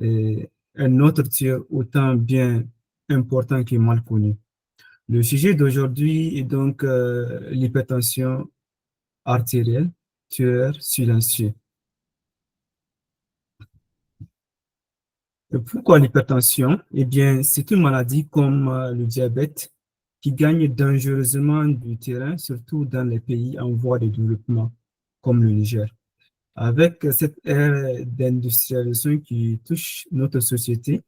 est un autre tueur autant bien important que mal connu. Le sujet d'aujourd'hui est donc l'hypertension artérielle, tueur silencieux. Et pourquoi l'hypertension? Eh bien, c'est une maladie comme le diabète qui gagne dangereusement du terrain, surtout dans les pays en voie de développement, comme le Niger. Avec cette ère d'industrialisation qui touche notre société,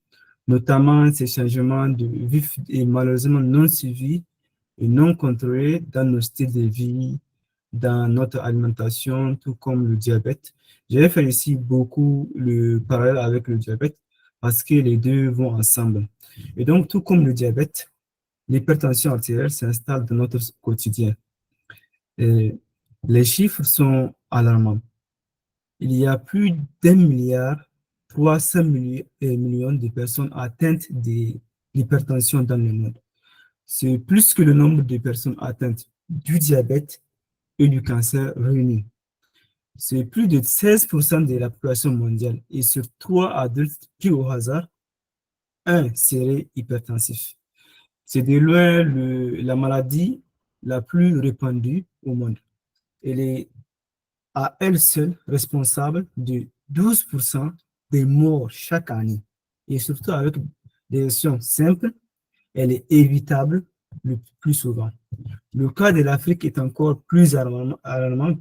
notamment ces changements de vifs et malheureusement non suivis et non contrôlés dans nos styles de vie, dans notre alimentation, tout comme le diabète. J'ai fait ici beaucoup le parallèle avec le diabète parce que les deux vont ensemble. Et donc, tout comme le diabète, l'hypertension artérielle s'installe dans notre quotidien. Et les chiffres sont alarmants. Il y a plus d'1 milliard 300 millions de personnes atteintes de l'hypertension dans le monde. C'est plus que le nombre de personnes atteintes du diabète et du cancer réunis. C'est plus de 16% de la population mondiale et sur 3 adultes qui, au hasard, un serait hypertensif. C'est de loin la maladie la plus répandue au monde. Elle est à elle seule responsable de 12% des morts chaque année. Et surtout avec des actions simples, elle est évitable le plus souvent. Le cas de l'Afrique est encore plus alarmant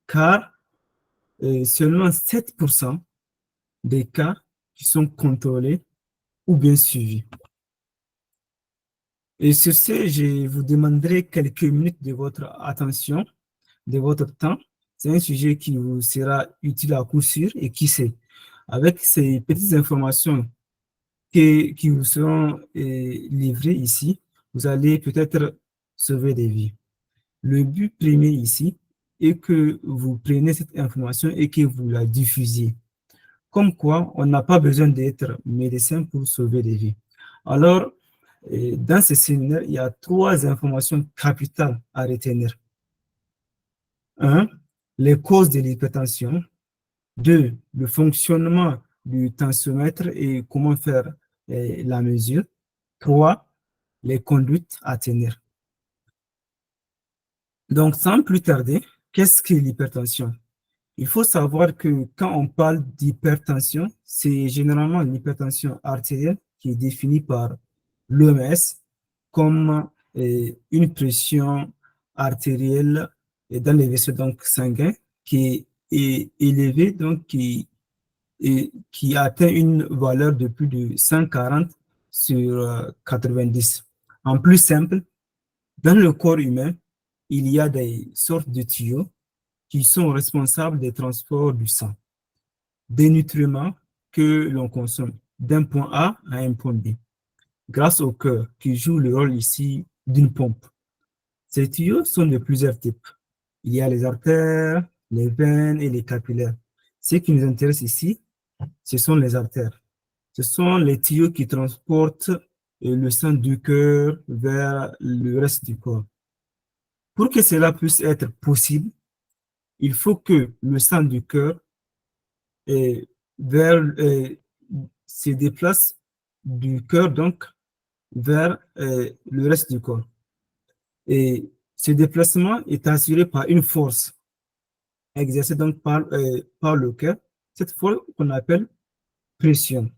car seulement 7% des cas qui sont contrôlés ou bien suivis. Et sur ce, je vous demanderai quelques minutes de votre attention, de votre temps. C'est un sujet qui vous sera utile à coup sûr et qui sait, avec ces petites informations qui vous seront livrées ici, vous allez peut-être sauver des vies. Le but premier ici est que vous preniez cette information et que vous la diffusiez. Comme quoi, on n'a pas besoin d'être médecin pour sauver des vies. Alors, dans ce séminaire, il y a 3 informations capitales à retenir. 1. Les causes de l'hypertension. 2. Le fonctionnement du tensiomètre et comment faire la mesure. 3. Les conduites à tenir. Donc, sans plus tarder, qu'est-ce que l'hypertension? Il faut savoir que quand on parle d'hypertension, c'est généralement l'hypertension artérielle qui est définie par l'OMS comme une pression artérielle dans les vaisseaux donc, sanguins qui est élevée, donc qui atteint une valeur de plus de 140 sur 90. En plus simple, dans le corps humain, il y a des sortes de tuyaux qui sont responsables des transports du sang, des nutriments que l'on consomme d'un point A à un point B, grâce au cœur qui joue le rôle ici d'une pompe. Ces tuyaux sont de plusieurs types. Il y a les artères, les veines et les capillaires. Ce qui nous intéresse ici, ce sont les artères. Ce sont les tuyaux qui transportent le sang du cœur vers le reste du corps. Pour que cela puisse être possible, il faut que le sang du cœur et vers, se déplace du cœur donc vers le reste du corps. Et ce déplacement est assuré par une force exercée donc par le cœur, cette force qu'on appelle pression.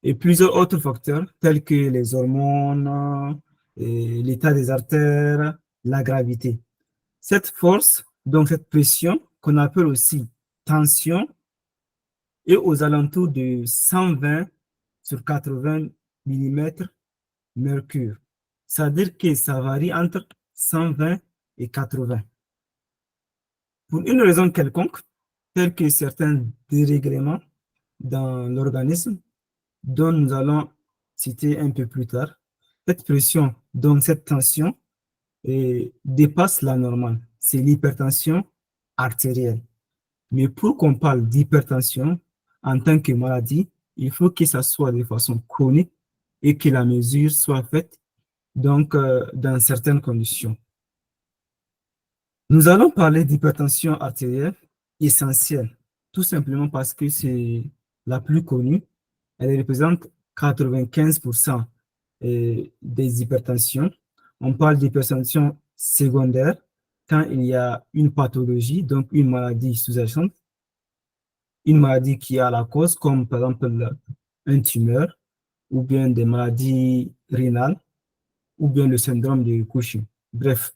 Et plusieurs autres facteurs tels que les hormones, l'état des artères, la gravité. Cette force, donc cette pression qu'on appelle aussi tension, et aux alentours de 120 sur 80 mm mercure. C'est-à-dire que ça varie entre 120 et 80. Pour une raison quelconque, telle que certains dérèglements dans l'organisme, dont nous allons citer un peu plus tard, cette pression, donc cette tension, dépasse la normale. C'est l'hypertension artérielle. Mais pour qu'on parle d'hypertension en tant que maladie, il faut que ça soit de façon chronique et que la mesure soit faite donc dans certaines conditions. Nous allons parler d'hypertension artérielle essentielle, tout simplement parce que c'est la plus connue, elle représente 95% des hypertensions. On parle d'hypertension secondaire quand il y a une pathologie, donc une maladie sous-jacente, une maladie qui a la cause, comme par exemple un tumeur, ou bien des maladies rénales, ou bien le syndrome de Cushing. Bref,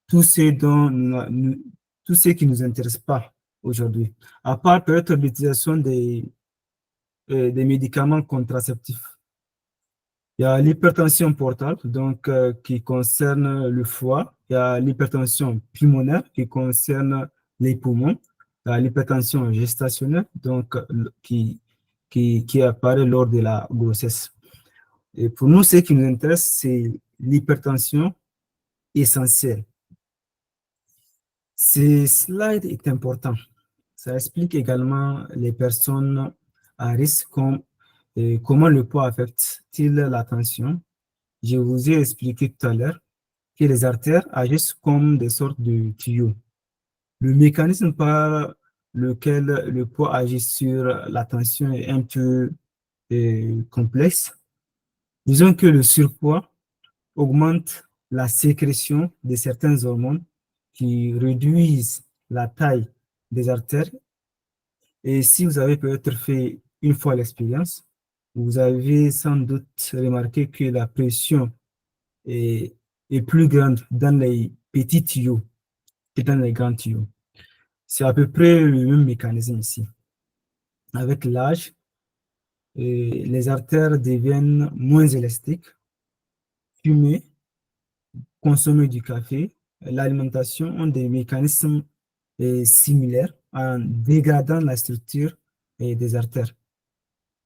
tout ce dont tout ce qui ne nous intéresse pas aujourd'hui, à part peut-être l'utilisation des médicaments contraceptifs. Il y a l'hypertension portale, donc qui concerne le foie. Il y a l'hypertension pulmonaire qui concerne les poumons. Il y a l'hypertension gestationnelle, donc qui apparaît lors de la grossesse. Et pour nous, ce qui nous intéresse, c'est l'hypertension essentielle. Ce slide est important. Ça explique également les personnes à risque, comment le poids affecte-t-il la tension. Je vous ai expliqué tout à l'heure que les artères agissent comme des sortes de tuyaux. Le mécanisme par lequel le poids agit sur la tension est un peu complexe. Disons que le surpoids augmente la sécrétion de certaines hormones qui réduisent la taille des artères. Et si vous avez peut-être fait une fois l'expérience, vous avez sans doute remarqué que la pression est, est plus grande dans les petits tuyaux que dans les grands tuyaux. C'est à peu près le même mécanisme ici. Avec l'âge, les artères deviennent moins élastiques, fumer, consommer du café, l'alimentation ont des mécanismes similaires en dégradant la structure des artères.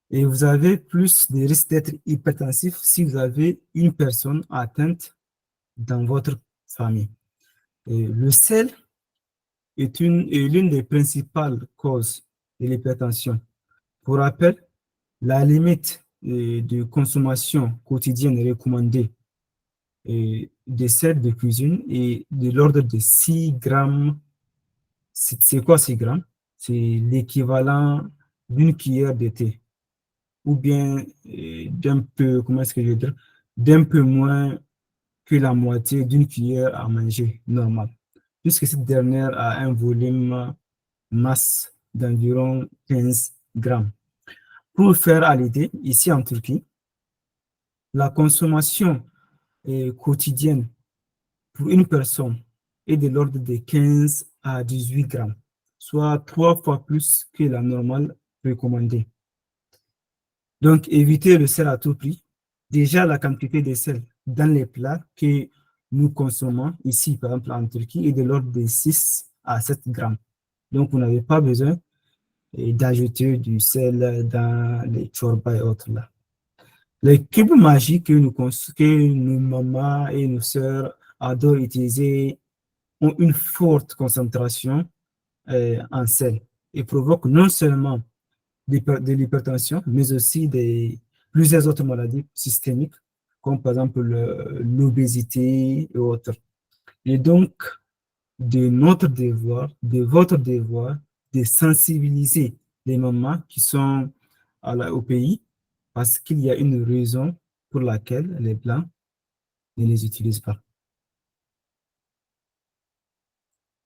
Et vous avez plus de risques d'être hypertensif si vous avez une personne atteinte dans votre famille. Et le sel est l'une des principales causes de l'hypertension. Pour rappel, la limite de consommation quotidienne recommandée de sel de cuisine est de l'ordre de 6 grammes. C'est quoi 6 grammes? C'est l'équivalent d'une cuillère de thé, ou bien d'un peu, comment est-ce que je veux dire, d'un peu moins que la moitié d'une cuillère à manger normale, puisque cette dernière a un volume masse d'environ 15 grammes. Pour faire à l'idée, ici en Turquie, la consommation quotidienne pour une personne est de l'ordre de 15 à 18 grammes, soit 3 fois plus que la normale recommandée. Donc, évitez le sel à tout prix. Déjà, la quantité de sel dans les plats que nous consommons ici, par exemple en Turquie, est de l'ordre de 6 à 7 grammes. Donc, vous n'avez pas besoin d'ajouter du sel dans les chorbas et autres là. Les cubes magiques que nos mamans et nos sœurs adorent utiliser ont une forte concentration en sel et provoquent non seulement de l'hypertension, mais aussi plusieurs autres maladies systémiques, comme par exemple l'obésité et autres. Et donc, de notre devoir, de votre devoir, de sensibiliser les mamans qui sont au pays, parce qu'il y a une raison pour laquelle les Blancs ne les utilisent pas.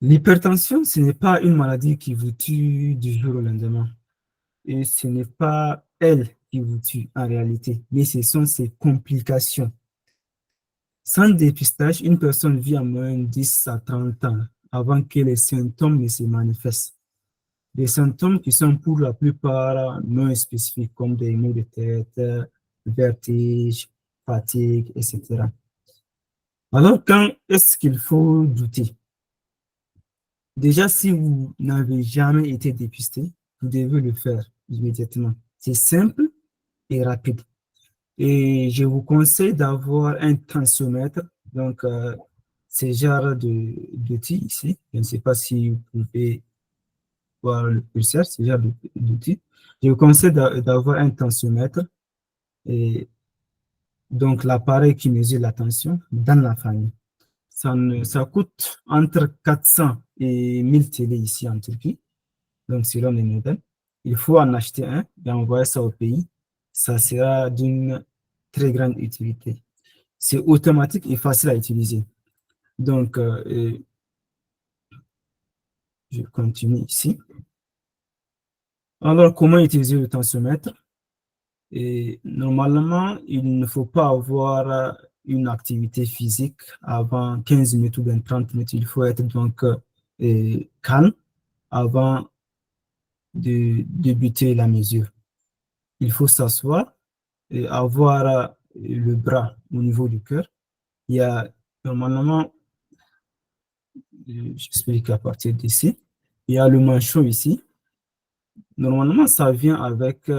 L'hypertension, ce n'est pas une maladie qui vous tue du jour au lendemain. Et ce n'est pas elle qui vous tue en réalité, mais ce sont ses complications. Sans dépistage, une personne vit en moyenne 10 à 30 ans avant que les symptômes ne se manifestent. Des symptômes qui sont pour la plupart non spécifiques, comme des maux de tête, vertige, fatigue, etc. Alors, quand est-ce qu'il faut douter? Déjà, si vous n'avez jamais été dépisté, vous devez le faire immédiatement. C'est simple et rapide. Et je vous conseille d'avoir un tensiomètre. Donc, c'est genre d'outil ici. Je ne sais pas si vous pouvez voir le curseur, c'est genre d'outil. Je vous conseille d'avoir un tensiomètre et donc l'appareil qui mesure la tension dans la famille. Ça coûte entre 400 et 1000 télé ici en Turquie, donc selon les modèles. Il faut en acheter un et envoyer ça au pays. Ça sera d'une très grande utilité. C'est automatique et facile à utiliser. Donc, je continue ici. Alors, comment utiliser le tensiomètre? Et normalement, il ne faut pas avoir une activité physique avant 15 minutes ou bien 30 minutes. Il faut être donc calme avant de débuter la mesure. Il faut s'asseoir et avoir le bras au niveau du cœur. Il y a normalement, j'explique à partir d'ici, il y a le manchon ici. Normalement, ça vient avec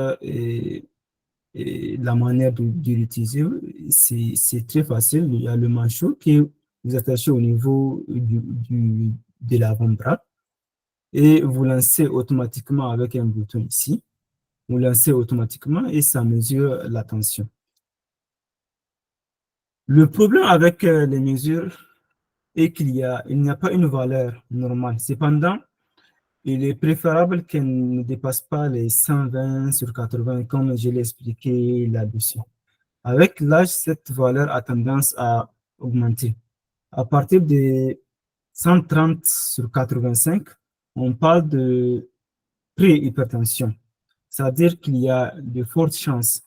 et la manière de l'utiliser, c'est très facile. Il y a le manchot qui est vous attachez au niveau de l'avant-bras et vous lancez automatiquement avec un bouton ici. Vous lancez automatiquement et ça mesure la tension. Le problème avec les mesures est il n'y a pas une valeur normale. Cependant, il est préférable qu'elle ne dépasse pas les 120 sur 80, comme je l'ai expliqué là-dessus. Avec l'âge, cette valeur a tendance à augmenter. À partir de 130 sur 85, on parle de préhypertension. C'est-à-dire qu'il y a de fortes chances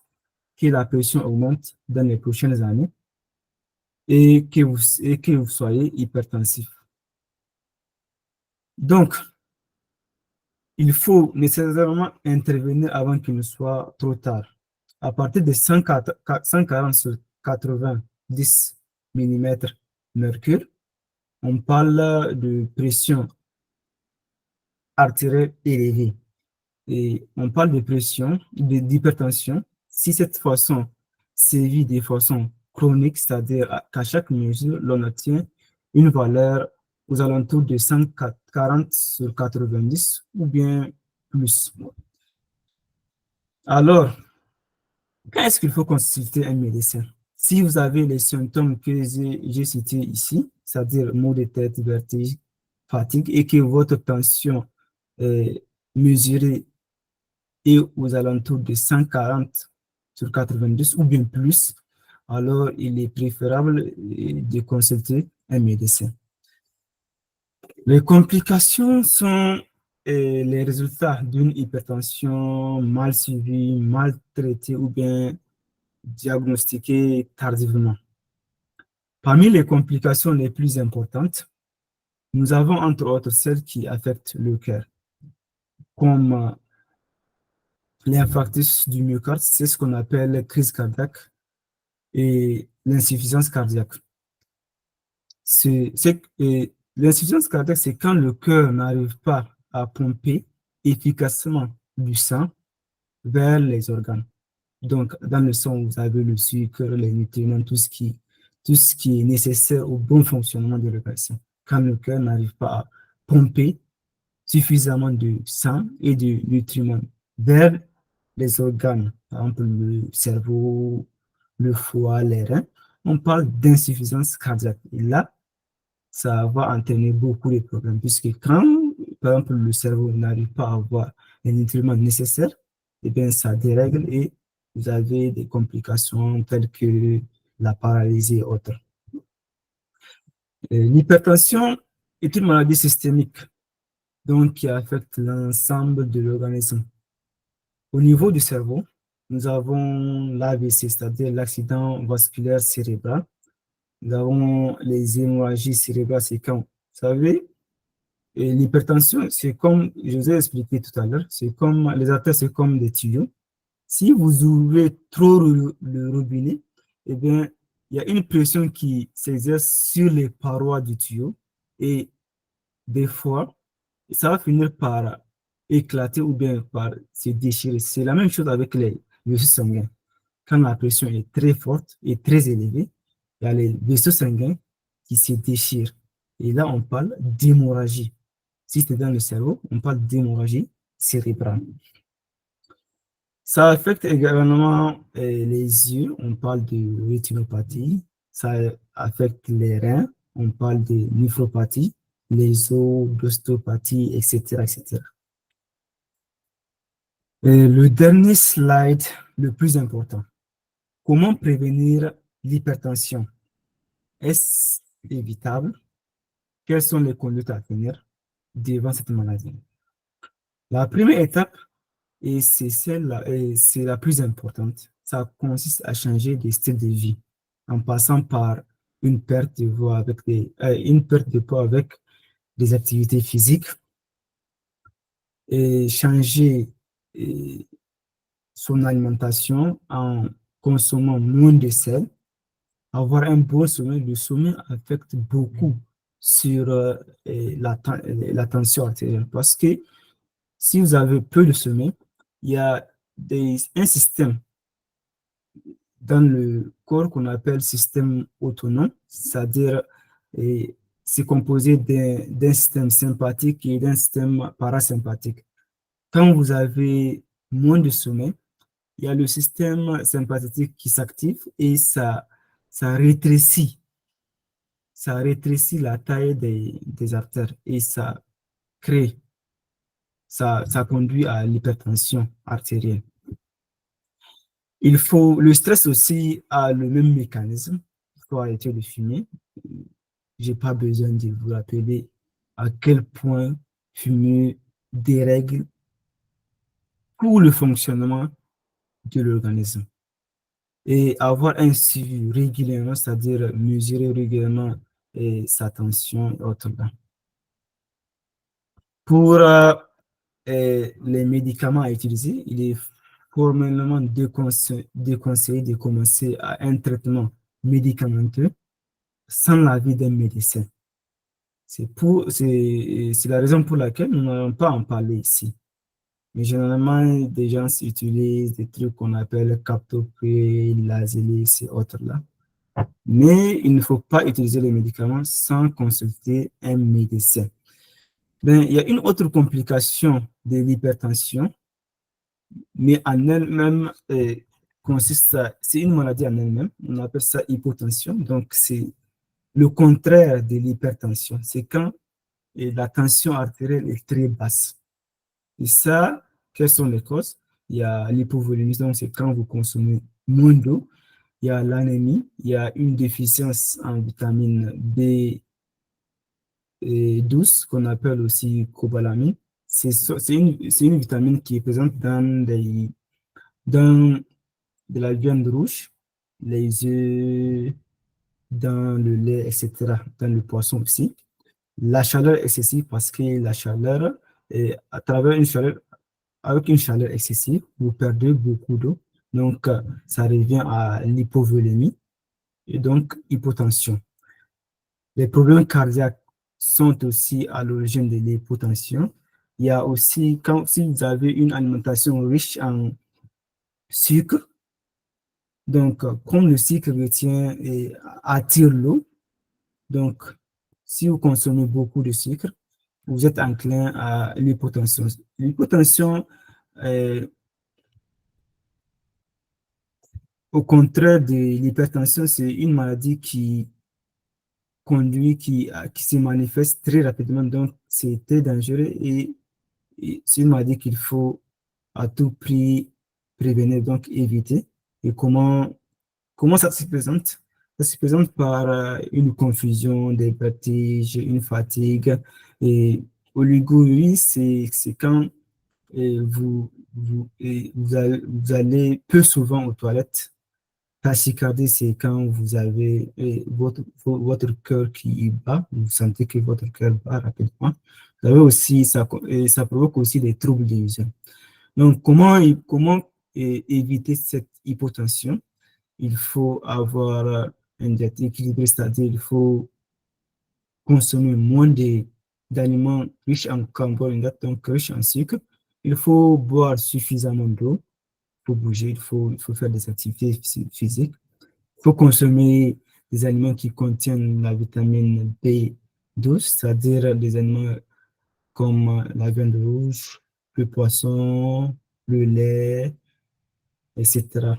que la pression augmente dans les prochaines années et que vous soyez hypertensif. Donc, il faut nécessairement intervenir avant qu'il ne soit trop tard. À partir de 140 sur 90 mm mercure, on parle de pression artérielle élevée. Et on parle de pression, d'hypertension, si cette façon sévit de façon chronique, c'est-à-dire qu'à chaque mesure, l'on obtient une valeur aux alentours de 140 sur 90 ou bien plus. Alors, quand est-ce qu'il faut consulter un médecin? Si vous avez les symptômes que j'ai cités ici, c'est-à-dire maux de tête, vertige, fatigue, et que votre tension est mesurée et aux alentours de 140 sur 90 ou bien plus, alors il est préférable de consulter un médecin. Les complications sont les résultats d'une hypertension mal suivie, mal traitée ou bien diagnostiquée tardivement. Parmi les complications les plus importantes, nous avons entre autres celles qui affectent le cœur, comme l'infarctus du myocarde, c'est ce qu'on appelle crise cardiaque, et l'insuffisance cardiaque. L'insuffisance cardiaque, c'est quand le cœur n'arrive pas à pomper efficacement du sang vers les organes. Donc, dans le sang, vous avez le sucre, les nutriments, tout ce qui est nécessaire au bon fonctionnement de l'organisme. Quand le cœur n'arrive pas à pomper suffisamment de sang et de nutriments vers les organes, par exemple le cerveau, le foie, les reins, on parle d'insuffisance cardiaque. Et là, ça va entraîner beaucoup de problèmes, puisque quand, par exemple, le cerveau n'arrive pas à avoir les nutriments nécessaires, eh bien, ça dérègle et vous avez des complications telles que la paralysie et autres. L'hypertension est une maladie systémique, donc qui affecte l'ensemble de l'organisme. Au niveau du cerveau, nous avons l'AVC, c'est-à-dire l'accident vasculaire cérébral. Nous avons les hémorragies cérébrales, c'est quand, vous savez, et l'hypertension, c'est comme, je vous ai expliqué tout à l'heure, c'est comme, les artères, c'est comme des tuyaux. Si vous ouvrez trop le robinet, eh bien, il y a une pression qui s'exerce sur les parois du tuyau et des fois, ça va finir par éclater ou bien par se déchirer. C'est la même chose avec les vaisseaux sanguins. Quand la pression est très forte et très élevée, il y a les vaisseaux sanguins qui se déchirent. Et là, on parle d'hémorragie. Si c'est dans le cerveau, on parle d'hémorragie cérébrale. Ça affecte également les yeux, on parle de rétinopathie. Ça affecte les reins, on parle de néphropathie, les os, d'ostéopathie, etc., etc. Et le dernier slide, le plus important. Comment prévenir l'hypertension? Est-ce évitable? Quelles sont les conduites à tenir devant cette maladie? La première étape, et c'est celle-là, et c'est la plus importante, ça consiste à changer de style de vie en passant par une perte de poids avec une perte de poids avec des activités physiques et changer euh, son alimentation en consommant moins de sel, avoir un bon sommeil. Le sommeil affecte beaucoup sur la tension artérielle parce que si vous avez peu de sommeil, il y a un système dans le corps qu'on appelle système autonome, c'est-à-dire euh, c'est composé d'un système sympathique et d'un système parasympathique. Quand vous avez moins de sommeil, il y a le système sympathique qui s'active et ça rétrécit, ça rétrécit la taille des artères et crée, ça conduit à l'hypertension artérielle. Le stress aussi a le même mécanisme. Il faut arrêter de fumer. J'ai pas besoin de vous rappeler à quel point fumer dérègle tout le fonctionnement de l'organisme. Et avoir un suivi régulièrement, c'est-à-dire mesurer régulièrement sa tension et autres là. Pour les médicaments à utiliser, il est formellement déconseillé de commencer à un traitement médicamenteux sans l'avis d'un médecin. C'est la raison pour laquelle nous n'allons pas en parler ici. Mais généralement, des gens utilisent des trucs qu'on appelle captopril, Lasix et autres là. Mais il ne faut pas utiliser les médicaments sans consulter un médecin. Ben, il y a une autre complication de l'hypertension, mais en elle-même c'est une maladie en elle-même. On appelle ça hypotension. Donc, c'est le contraire de l'hypertension. C'est quand la tension artérielle est très basse. Et ça, quelles sont les causes? Il y a l'hypovolémisme, donc c'est quand vous consommez moins d'eau. Il y a l'anémie, il y a une déficience en vitamine B12 qu'on appelle aussi cobalamine. C'est une vitamine qui est présente dans de la viande rouge, les œufs, dans le lait, etc., dans le poisson aussi. La chaleur excessive, parce que la chaleur, à travers avec une chaleur excessive, vous perdez beaucoup d'eau. Donc, ça revient à l'hypovolémie et donc hypotension. Les problèmes cardiaques sont aussi à l'origine de l'hypotension. Il y a aussi, si vous avez une alimentation riche en sucre, donc comme le sucre retient et attire l'eau, donc si vous consommez beaucoup de sucre, vous êtes enclin à l'hypotension. L'hypotension, euh, au contraire de l'hypertension, c'est une maladie qui se manifeste très rapidement, donc c'est très dangereux et c'est une maladie qu'il faut à tout prix prévenir, donc éviter. Et comment ça se présente? Ça se présente par une confusion, des vertiges, une fatigue. Et oligurie, c'est quand vous allez peu souvent aux toilettes. Tachycardie, c'est quand vous avez votre cœur qui bat, vous sentez que votre cœur bat rapidement. Vous avez aussi, ça provoque aussi des troubles de vision. Donc, comment éviter cette hypotension? Il faut avoir un diète équilibré, c'est-à-dire il faut consommer moins d'aliments riches en carbohydrates, donc riches en sucre. Il faut boire suffisamment d'eau pour bouger, il faut faire des activités physiques. Il faut consommer des aliments qui contiennent la vitamine B12, c'est-à-dire des aliments comme la viande rouge, le poisson, le lait, etc.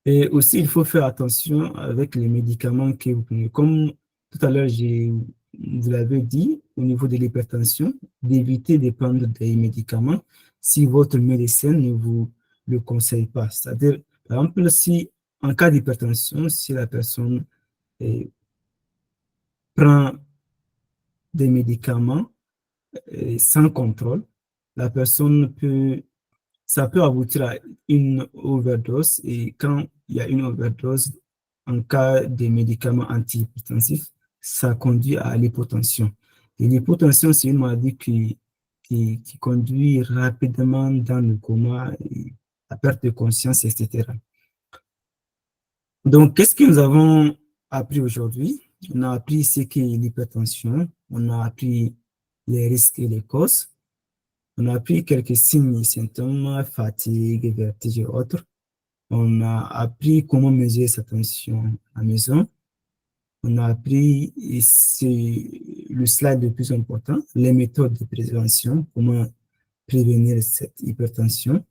Et aussi, il faut faire attention avec les médicaments que vous prenez. Comme tout à l'heure, vous l'avez dit, au niveau de l'hypertension, d'éviter de prendre des médicaments si votre médecin ne vous le conseille pas. C'est-à-dire, par exemple, si en cas d'hypertension, si la personne eh, prend des médicaments sans contrôle, la personne peut, ça peut aboutir à une overdose. Et quand il y a une overdose, en cas des médicaments antihypertensifs, ça conduit à l'hypotension. Et l'hypotension, c'est une maladie qui conduit rapidement dans le coma, et la perte de conscience, etc. Donc, qu'est-ce que nous avons appris aujourd'hui? On a appris ce qu'est l'hypertension, on a appris les risques et les causes, on a appris quelques signes et symptômes, fatigue, vertige et autres. On a appris comment mesurer sa tension à la maison. On a appris, et c'est le slide le plus important, les méthodes de prévention, comment prévenir cette hypertension.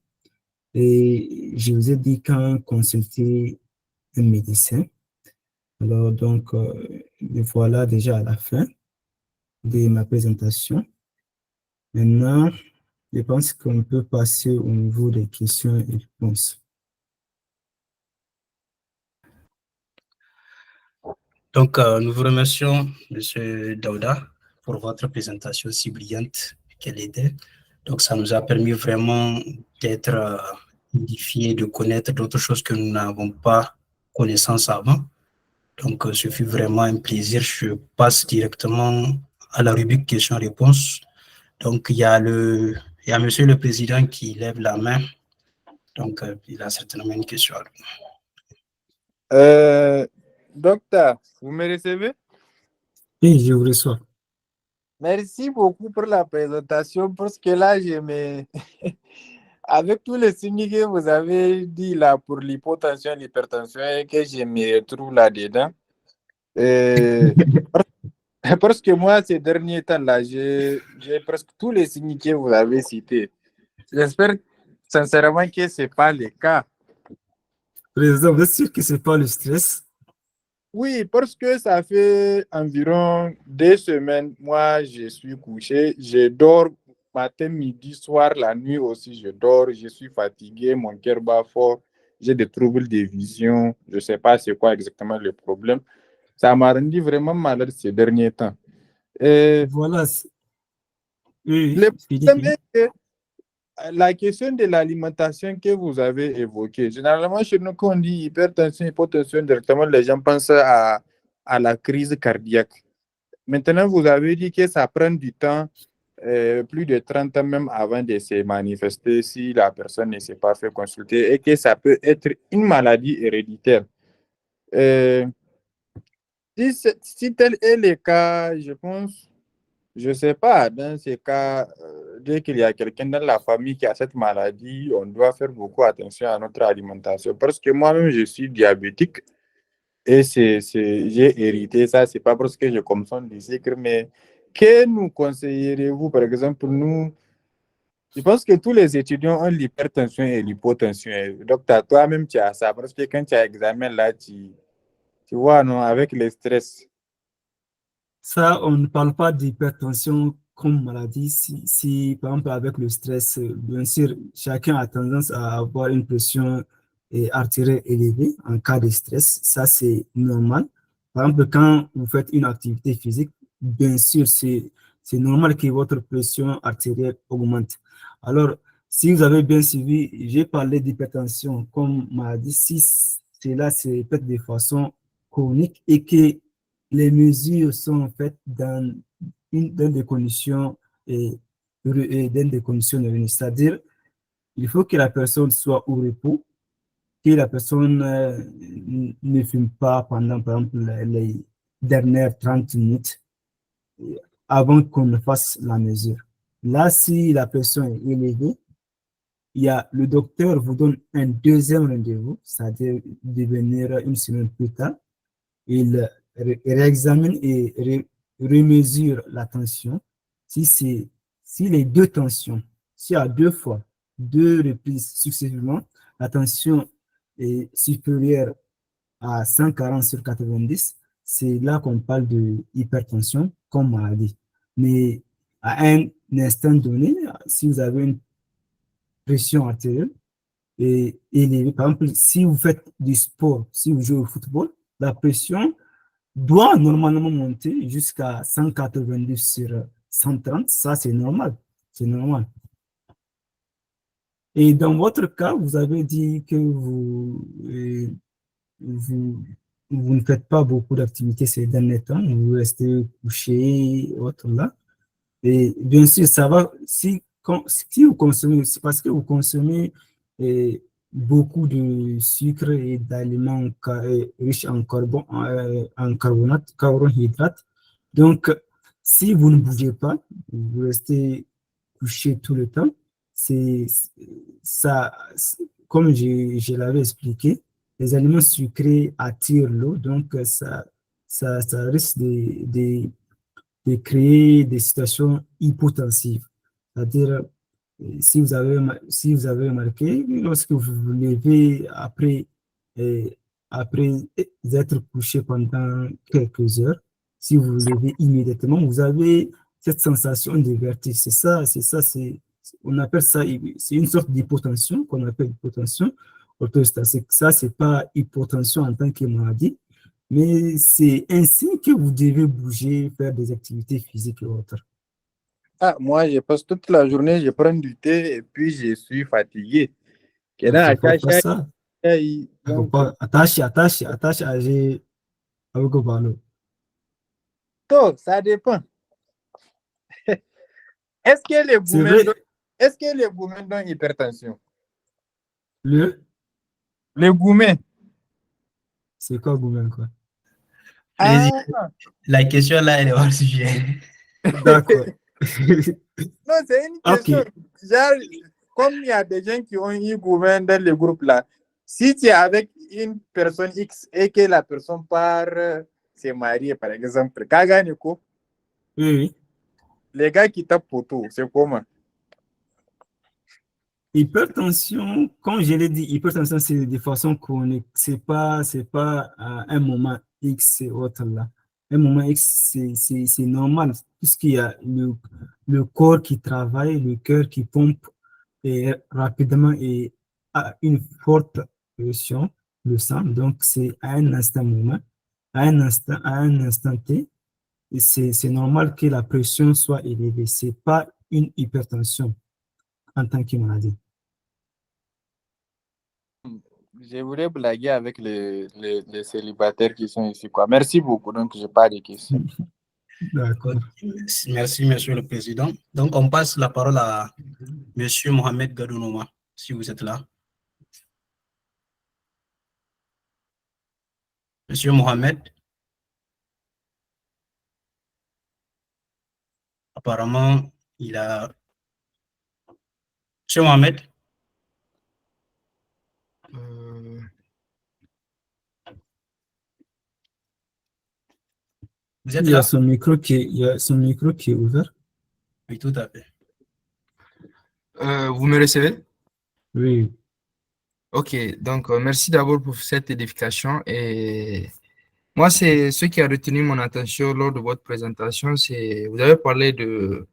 Et je vous ai dit quand consulter un médecin. Alors, donc, voilà déjà à la fin de ma présentation. Maintenant, je pense qu'on peut passer au niveau des questions et réponses. Donc, nous vous remercions, M. Daouda, pour votre présentation si brillante qu'elle était. Donc, ça nous a permis vraiment d'être édifiés, de connaître d'autres choses que nous n'avons pas connaissance avant. Donc, ce fut vraiment un plaisir. Je passe directement à la rubrique questions-réponses. Donc, il y a Monsieur le Président qui lève la main. Donc, il a certainement une question. Docteur, vous me recevez? Oui, je vous reçois. Merci beaucoup pour la présentation parce que là, avec tous les signes que vous avez dit là pour l'hypotension, l'hypertension et que je me retrouve là-dedans. Parce que moi, ces derniers temps-là, j'ai presque tous les signes que vous avez cités. J'espère sincèrement que ce n'est pas le cas. Président, vous êtes sûr que ce n'est pas le stress? Oui, parce que ça fait environ 2 semaines, moi, je suis couché, je dors matin, midi, soir, la nuit aussi, je dors, je suis fatigué, mon cœur bat fort, j'ai des troubles de vision, je ne sais pas c'est quoi exactement le problème. Ça m'a rendu vraiment malade ces derniers temps. Voilà. Oui, Le je dis problème que... est que la question de l'alimentation que vous avez évoquée, généralement, chez nous, quand on dit hypertension, hypotension, directement, les gens pensent à la crise cardiaque. Maintenant, vous avez dit que ça prend du temps, plus de 30 ans même avant de se manifester si la personne ne s'est pas fait consulter et que ça peut être une maladie héréditaire. Si tel est le cas, je pense, je ne sais pas, dans ces cas, dès qu'il y a quelqu'un dans la famille qui a cette maladie, on doit faire beaucoup attention à notre alimentation. Parce que moi-même, je suis diabétique et j'ai hérité ça. Ce n'est pas parce que je consomme du sucre, mais que nous conseillerez-vous, par exemple, nous, je pense que tous les étudiants ont l'hypertension et l'hypotension. Donc, toi-même, tu as ça. Parce que quand tu as examen là, tu vois, non, avec le stress. Ça, on ne parle pas d'hypertension comme maladie. Si, par exemple, avec le stress, bien sûr, chacun a tendance à avoir une pression artérielle élevée en cas de stress. Ça, c'est normal. Par exemple, quand vous faites une activité physique, bien sûr, c'est normal que votre pression artérielle augmente. Alors, si vous avez bien suivi, j'ai parlé d'hypertension comme maladie. Si cela se répète de façon chronique et que les mesures sont faites dans des conditions dans des conditions réunies. C'est-à-dire, il faut que la personne soit au repos, que la personne ne fume pas pendant, par exemple, les dernières 30 minutes avant qu'on ne fasse la mesure. Là, si la pression est élevée, le docteur vous donne un deuxième rendez-vous, c'est-à-dire de venir une semaine plus tard. Il réexamine et remesure la tension. Si les deux tensions, s'il y a deux fois, deux reprises successivement, la tension est supérieure à 140 sur 90, c'est là qu'on parle de hypertension comme maladie. Mais à un instant donné, si vous avez pression artérielle est élevée. Par exemple, si vous faites du sport, si vous jouez au football, la pression doit normalement monter jusqu'à 182 sur 130. Ça, c'est normal. C'est normal. Et dans votre cas, vous avez dit que vous, vous ne faites pas beaucoup d'activités ces derniers temps, vous restez couché, autre là. Et bien sûr, ça va, si vous consommez, c'est parce que vous consommez beaucoup de sucre et d'aliments riches en carbone, en carbonate, carbohydrates. Donc, si vous ne bougez pas, vous restez couché tout le temps, c'est ça, comme je l'avais expliqué, les aliments sucrés attirent l'eau, donc ça risque de créer des situations hypotensives. C'est-à-dire, si vous avez remarqué, lorsque vous vous levez euh, après être couché pendant quelques heures, si vous vous levez immédiatement, vous avez cette sensation de vertige. On appelle ça, c'est une sorte d'hypotension qu'on appelle hypotension orthostatique. Ça, c'est pas hypotension en tant que maladie, mais c'est ainsi que vous devez bouger, faire des activités physiques et autres. Ah, moi, je passe toute la journée, je prends du thé et puis je suis fatigué. Il ne Kenan faut a pas sha faire ça. shayi, Il faut donc, pas attache à agir avec le ballon. ça dépend. Est-ce que les C'est gourmets vrai, donnent, est-ce que les gourmets donnent hypertension? le, Les gourmets. c'est quoi, Goumen, quoi? Président, Ah, la question là, elle est hors sujet. D'accord. non, c'est une Ok. question. Genre, comme il y a des gens qui ont eu gourmet dans le groupe là, si tu es avec une personne X et que la personne part se marier, par exemple, Kaganiko, Oui, oui. les gars qui tapent poteau, c'est comment? Hypertension, comme je l'ai dit, hypertension, c'est de façon chronique. C'est pas à un moment X et autre là. Un moment X, c'est normal, puisqu'il y a le corps qui travaille, le cœur qui pompe rapidement et à une forte pression, le sang. Donc, c'est à un instant moment, à un instant T, et c'est normal que la pression soit élevée. C'est pas une hypertension en tant que maladie. Je voulais blaguer avec les célibataires qui sont ici, quoi. Merci beaucoup, donc je n'ai pas de questions. D'accord. Merci, Monsieur le Président. Donc, on passe la parole à Monsieur Mohamed Gadounouma, si vous êtes là. Monsieur Mohamed, apparemment, il a... Monsieur Mohamed, vous êtes Il y a là? il y a son micro qui est ouvert. Oui, tout à fait. Vous me recevez? Oui. Ok, donc merci d'abord pour cette édification. Et moi, c'est ce qui a retenu mon attention lors de votre présentation, c'est vous avez parlé de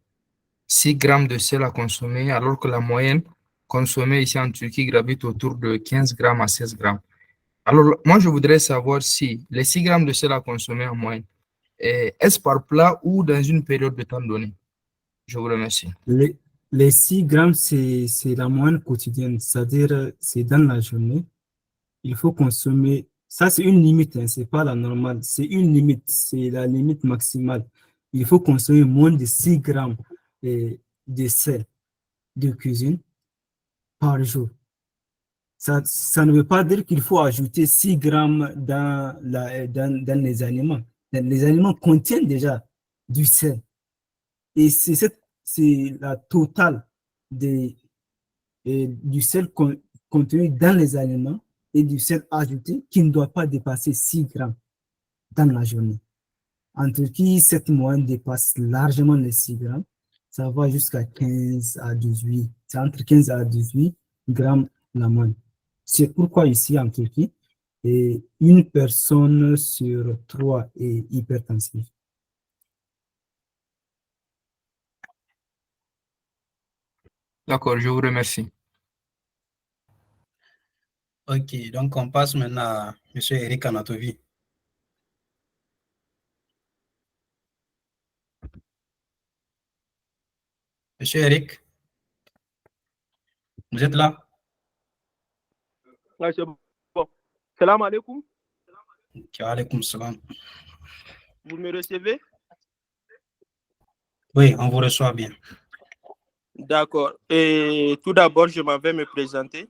6 grammes de sel à consommer, alors que la moyenne consommée ici en Turquie gravite autour de 15 grammes à 16 grammes. Alors, moi, je voudrais savoir si les 6 grammes de sel à consommer en moyenne, est-ce par plat ou dans une période de temps donnée? Je vous remercie. Les, les 6 grammes, c'est la moyenne quotidienne, c'est-à-dire c'est dans la journée. Il faut consommer, ça c'est une limite, hein, c'est pas la normale, c'est une limite, c'est la limite maximale. Il faut consommer moins de 6 grammes de sel de cuisine par jour. Ça ne veut pas dire qu'il faut ajouter 6 grammes dans les aliments. Les aliments contiennent déjà du sel. Et c'est la totale du sel contenu dans les aliments et du sel ajouté qui ne doit pas dépasser 6 grammes dans la journée. En Turquie, cette moyenne dépasse largement les 6 grammes. Ça va jusqu'à 15 à 18. C'est entre 15 à 18 grammes la moyenne. C'est pourquoi ici en Turquie, une personne sur 3 est hypertensive. D'accord, je vous remercie. Ok, donc on passe maintenant à M. Eric Anatovi. Monsieur Eric, vous êtes là? Ouais, c'est bon. Salam alaikum. Alaykoum salam. Vous me recevez? Oui, on vous reçoit bien. D'accord. Et tout d'abord, je m'en vais me présenter.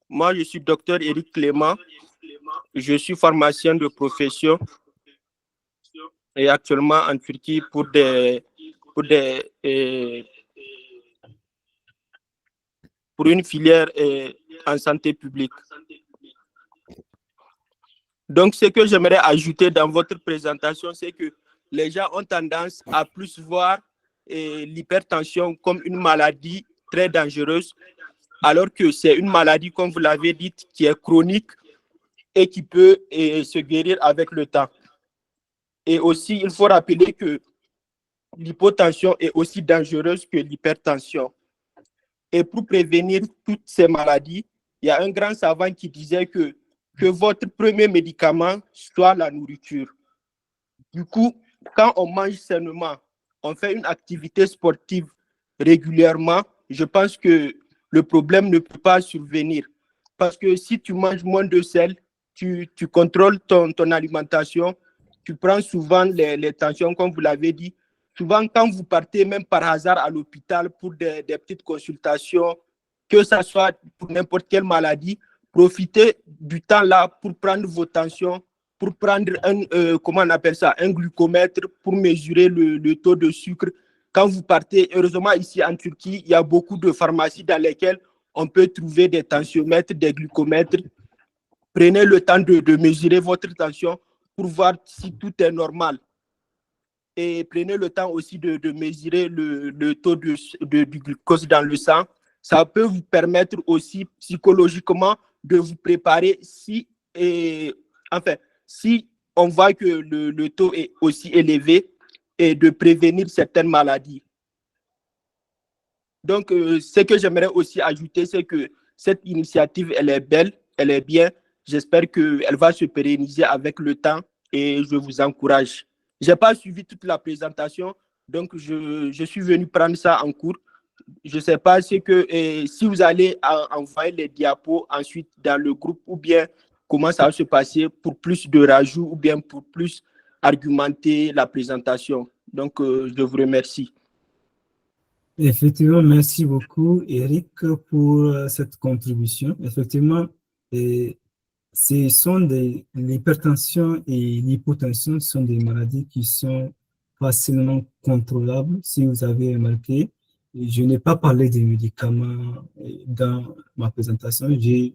Moi, je suis docteur Éric Clément. Je suis pharmacien de profession et actuellement en Turquie pour une filière en santé publique. Donc, ce que j'aimerais ajouter dans votre présentation, c'est que les gens ont tendance à plus voir l'hypertension comme une maladie très dangereuse, alors que c'est une maladie, comme vous l'avez dit, qui est chronique et qui peut se guérir avec le temps. Et aussi, il faut rappeler que l'hypotension est aussi dangereuse que l'hypertension. Et pour prévenir toutes ces maladies, il y a un grand savant qui disait que votre premier médicament soit la nourriture. Du coup, quand on mange sainement, on fait une activité sportive régulièrement, je pense que le problème ne peut pas survenir. Parce que si tu manges moins de sel, tu contrôles ton alimentation, tu prends souvent les tensions, comme vous l'avez dit. Souvent, quand vous partez même par hasard à l'hôpital pour des petites consultations, que ce soit pour n'importe quelle maladie, profitez du temps là pour prendre vos tensions, pour prendre comment on appelle ça, un glucomètre pour mesurer le taux de sucre. Quand vous partez, heureusement ici en Turquie, il y a beaucoup de pharmacies dans lesquelles on peut trouver des tensiomètres, des glucomètres. Prenez le temps de mesurer votre tension pour voir si tout est normal. Et prenez le temps aussi de mesurer le taux du glucose dans le sang. Ça peut vous permettre aussi psychologiquement de vous préparer si on voit que le taux est aussi élevé et de prévenir certaines maladies. Donc, ce que j'aimerais aussi ajouter, c'est que cette initiative, elle est belle, elle est bien. J'espère qu'elle va se pérenniser avec le temps et je vous encourage. Je n'ai pas suivi toute la présentation, donc je suis venu prendre ça en cours. Je ne sais pas si vous allez envoyer les diapos ensuite dans le groupe ou bien comment ça va se passer pour plus de rajouts ou bien pour plus argumenter la présentation. Donc, je vous remercie. Effectivement, merci beaucoup, Eric, pour cette contribution. Effectivement, l'hypertension et l'hypotension sont des maladies qui sont facilement contrôlables. Si vous avez remarqué, je n'ai pas parlé des médicaments dans ma présentation. J'ai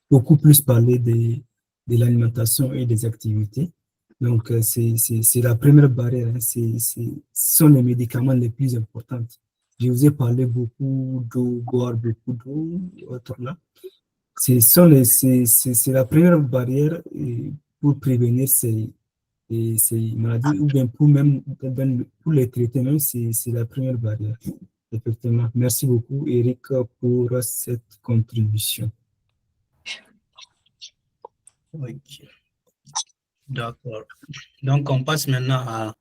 beaucoup plus parlé de l'alimentation et des activités. Donc, c'est la première barrière. Hein. Ce sont les médicaments les plus importants. Je vous ai parlé beaucoup d'eau, boire beaucoup d'eau, autres là. C'est la première barrière pour prévenir ces maladies ou bien pour les traiter même, c'est la première barrière. Effectivement. Merci beaucoup, Eric, pour cette contribution. Ok. D'accord. Donc, on passe maintenant à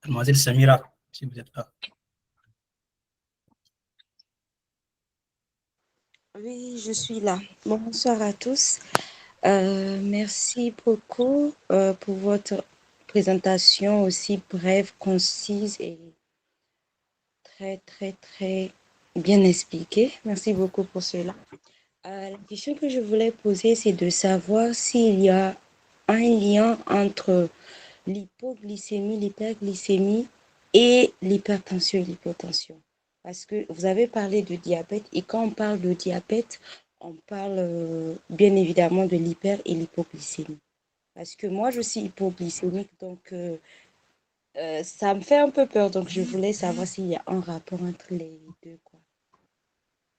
Mademoiselle Samira, si vous êtes là. Oui, je suis là. Bonsoir à tous. Merci beaucoup pour votre présentation aussi brève, concise et très, très, très bien expliquée. Merci beaucoup pour cela. La question que je voulais poser, c'est de savoir s'il y a un lien entre l'hypoglycémie, l'hyperglycémie et l'hypertension et l'hypotension. Parce que vous avez parlé de diabète et quand on parle de diabète, on parle bien évidemment de l'hyper et l'hypoglycémie. Parce que moi, je suis hypoglycémique, donc ça me fait un peu peur. Donc, je voulais savoir s'il y a un rapport entre les deux, quoi.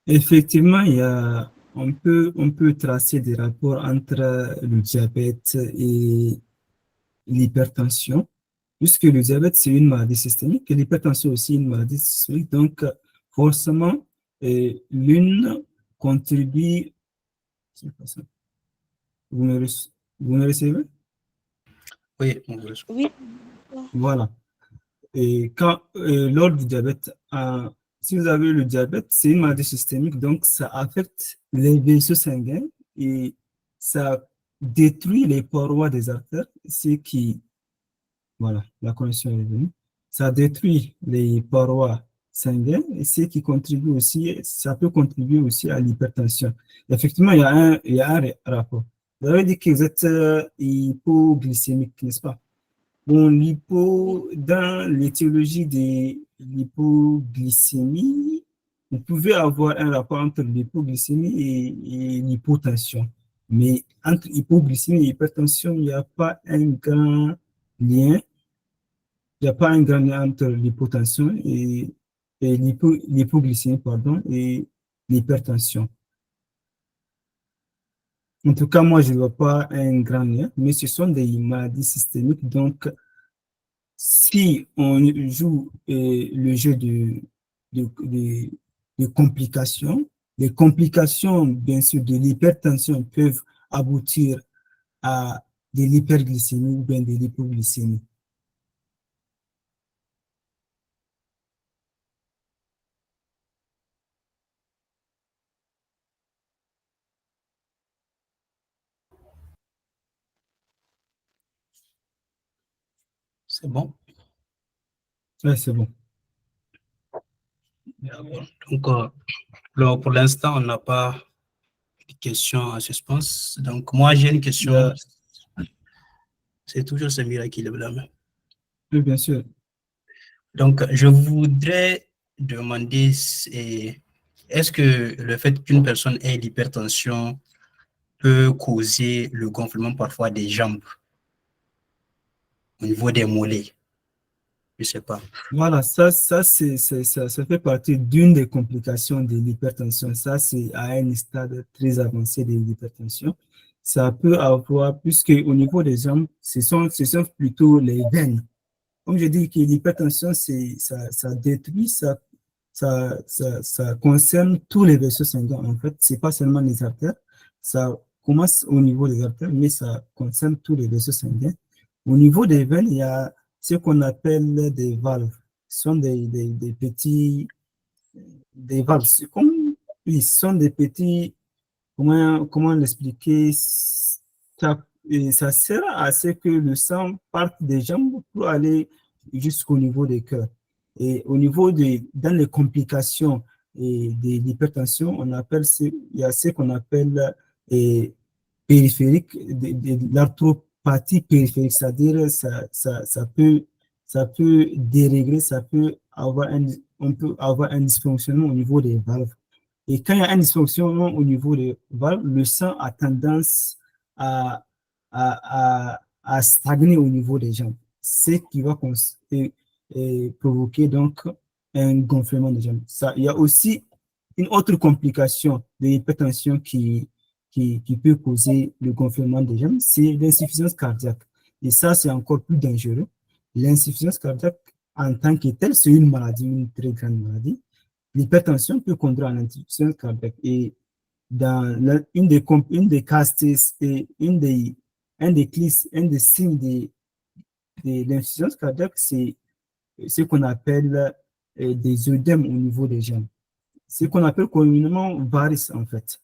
Effectivement, on peut tracer des rapports entre le diabète et l'hypertension, puisque le diabète, c'est une maladie systémique et l'hypertension aussi une maladie systémique. Donc, forcément, l'une contribue C'est pas ça. Vous me, vous me recevez? Oui, on vous reçoit. Oui, Voilà. Et quand, lors du diabète, si vous avez le diabète, c'est une maladie systémique, donc ça affecte les vaisseaux sanguins et ça détruit les parois des artères, ce qui, voilà, la connexion est venue. Ça détruit les parois sanguines et ce qui contribue aussi, ça peut contribuer aussi à l'hypertension. Effectivement, il y a un rapport. Vous avez dit que vous êtes hypoglycémique, n'est-ce pas? Bon, dans l'étiologie de l'hypoglycémie, vous pouvez avoir un rapport entre l'hypoglycémie et l'hypotension. Mais entre hypoglycémie et hypertension, il n'y a pas un grand lien. Il n'y a pas un grand lien entre l'hypotension et l'hypoglycémie, pardon, et l'hypertension. En tout cas, moi, je ne vois pas un grand lien, mais ce sont des maladies systémiques. Donc, si on joue le jeu de complications, les complications, bien sûr, de l'hypertension peuvent aboutir à de l'hyperglycémie ou bien de l'hypoglycémie. C'est bon? Ouais, c'est bon. D'accord. Donc, pour l'instant, on n'a pas de questions en suspens. Donc, moi, j'ai une question. C'est toujours Samira qui lève la main. Oui, bien sûr. Donc, je voudrais demander, est-ce que le fait qu'une personne ait l'hypertension peut causer le gonflement parfois des jambes au niveau des mollets? Je ne sais pas. Voilà, ça fait partie d'une des complications de l'hypertension. Ça, c'est à un stade très avancé de l'hypertension. Ça peut avoir, puisque au niveau des jambes, ce sont plutôt les veines. Comme je dis que l'hypertension, ça détruit, ça concerne tous les vaisseaux sanguins. En fait, c'est pas seulement les artères. Ça commence au niveau des artères, mais ça concerne tous les vaisseaux sanguins. Au niveau des veines, il y a ce qu'on appelle des valves. Ce sont des petits, des valves. Oui, ce sont des petits, comment l'expliquer? Ça sert à ce que le sang parte des jambes pour aller jusqu'au niveau des cœurs. Et au niveau dans les complications de l'hypertension, il y a ce qu'on appelle périphérique, de l'arthropathie périphérique, c'est-à-dire ça peut dérégler, on peut avoir un dysfonctionnement au niveau des valves. Et quand il y a un dysfonctionnement au niveau des valves, le sang a tendance à stagner au niveau des jambes, ce qui va provoquer donc un gonflement des jambes. Il y a aussi une autre complication de l'hypertension qui peut causer le gonflement des jambes, c'est l'insuffisance cardiaque. Et ça, c'est encore plus dangereux. L'insuffisance cardiaque, en tant que telle, c'est une maladie, une très grande maladie. L'hypertension peut conduire à l'insuffisance cardiaque. Et dans une des castes et un des signes de l'insuffisance cardiaque, c'est ce qu'on appelle des œdèmes au niveau des jambes. Ce qu'on appelle communément varices, en fait.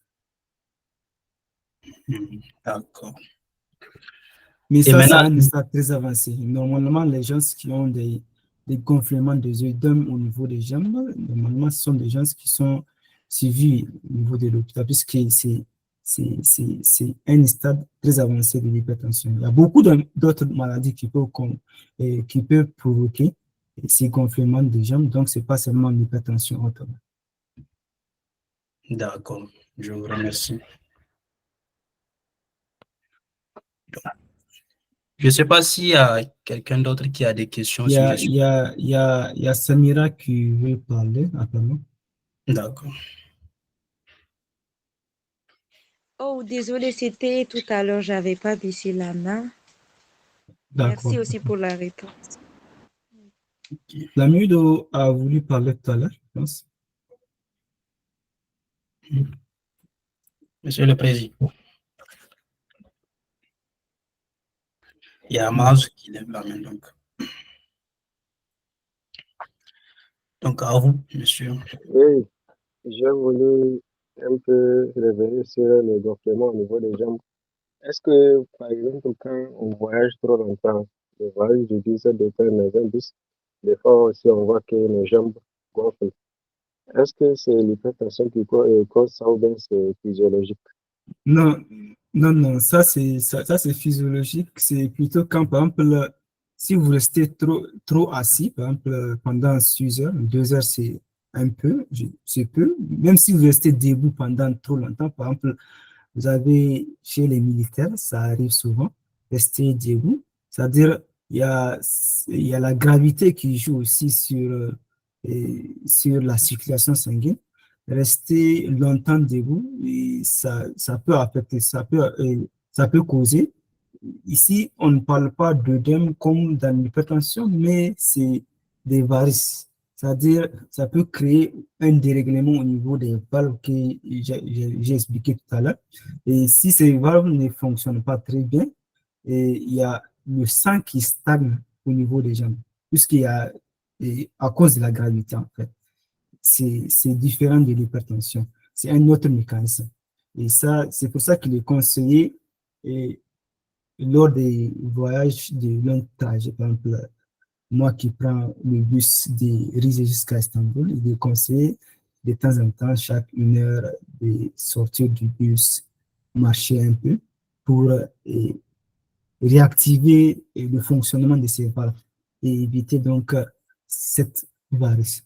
D'accord. Mais Et ça, c'est maintenant, un stade très avancé. Normalement, les gens qui ont des gonflements des œdèmes au niveau des jambes, normalement, ce sont des gens qui sont suivis au niveau de l'hôpital, puisque c'est un stade très avancé de l'hypertension. Il y a beaucoup d'autres maladies qui peuvent provoquer ces gonflements des jambes, donc ce n'est pas seulement l'hypertension autonome. d'accord, je vous remercie. Je ne sais pas s'il y a quelqu'un d'autre qui a des questions. Il y a Samira qui veut parler, apparemment. D'accord. oh, désolé, c'était tout à l'heure, j'avais pas baissé la main. D'accord. Merci aussi pour la réponse. Lamido a voulu parler tout à l'heure, je pense. Monsieur le Président. Il y a Maz qui lève la main, donc. Donc, à vous, monsieur. Oui, je voulais un peu revenir sur le gonflement au niveau des jambes. Est-ce que, par exemple, quand on voyage trop longtemps, le voyage de 10 heures de temps dans un bus, des fois aussi on voit que nos jambes gonflent. Est-ce que c'est l'hypertension qui cause ça ou bien c'est physiologique? Non, non, ça c'est physiologique. C'est plutôt quand, par exemple, si vous restez trop assis, par exemple, pendant 6 heures, 2 heures, c'est un peu, c'est peu. Même si vous restez debout pendant trop longtemps, par exemple, vous avez chez les militaires, ça arrive souvent, rester debout. C'est-à-dire, il y a la gravité qui joue aussi sur la circulation sanguine. Rester longtemps debout, et ça peut affecter, ça peut causer. Ici, on ne parle pas d'œdème comme dans l'hypertension, mais c'est des varices. C'est-à-dire, ça peut créer un dérèglement au niveau des valves que j'ai expliqué tout à l'heure. Et si ces valves ne fonctionnent pas très bien, et il y a le sang qui stagne au niveau des jambes, puisqu'il y a, et à cause de la gravité, en fait. C'est différent de l'hypertension. C'est un autre mécanisme. Et ça, c'est pour ça qu'il est conseillé, et lors des voyages de long trajet, par exemple, moi qui prends le bus de Rize jusqu'à Istanbul, il est conseillé de temps en temps, chaque 1 heure, de sortir du bus, marcher un peu pour réactiver le fonctionnement de ces valves et éviter donc cette varice.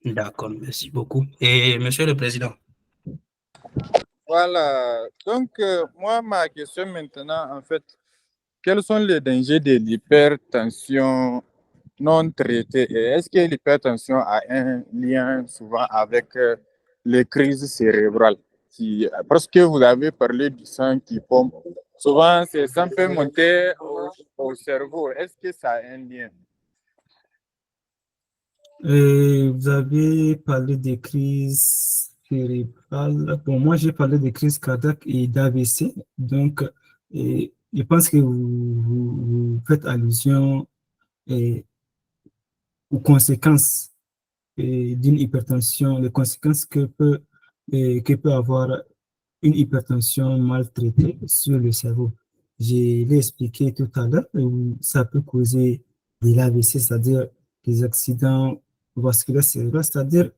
D'accord, merci beaucoup. Et monsieur le Président. Voilà. Donc, moi, ma question maintenant, en fait, quels sont les dangers de l'hypertension non traitée? Et est-ce que l'hypertension a un lien souvent avec les crises cérébrales? Parce que vous avez parlé du sang qui pompe. Souvent, c'est ça peut monter au cerveau. Est-ce que ça a un lien? Vous avez parlé des crises cérébrales. Bon, moi, j'ai parlé des crises cardiaques et d'AVC. Donc, je pense que vous faites allusion aux conséquences d'une hypertension, les conséquences que peut avoir une hypertension mal traitée sur le cerveau. Je l'ai expliqué tout à l'heure, ça peut causer des AVC, c'est-à-dire des accidents vasculaires cérébraux, c'est-à-dire,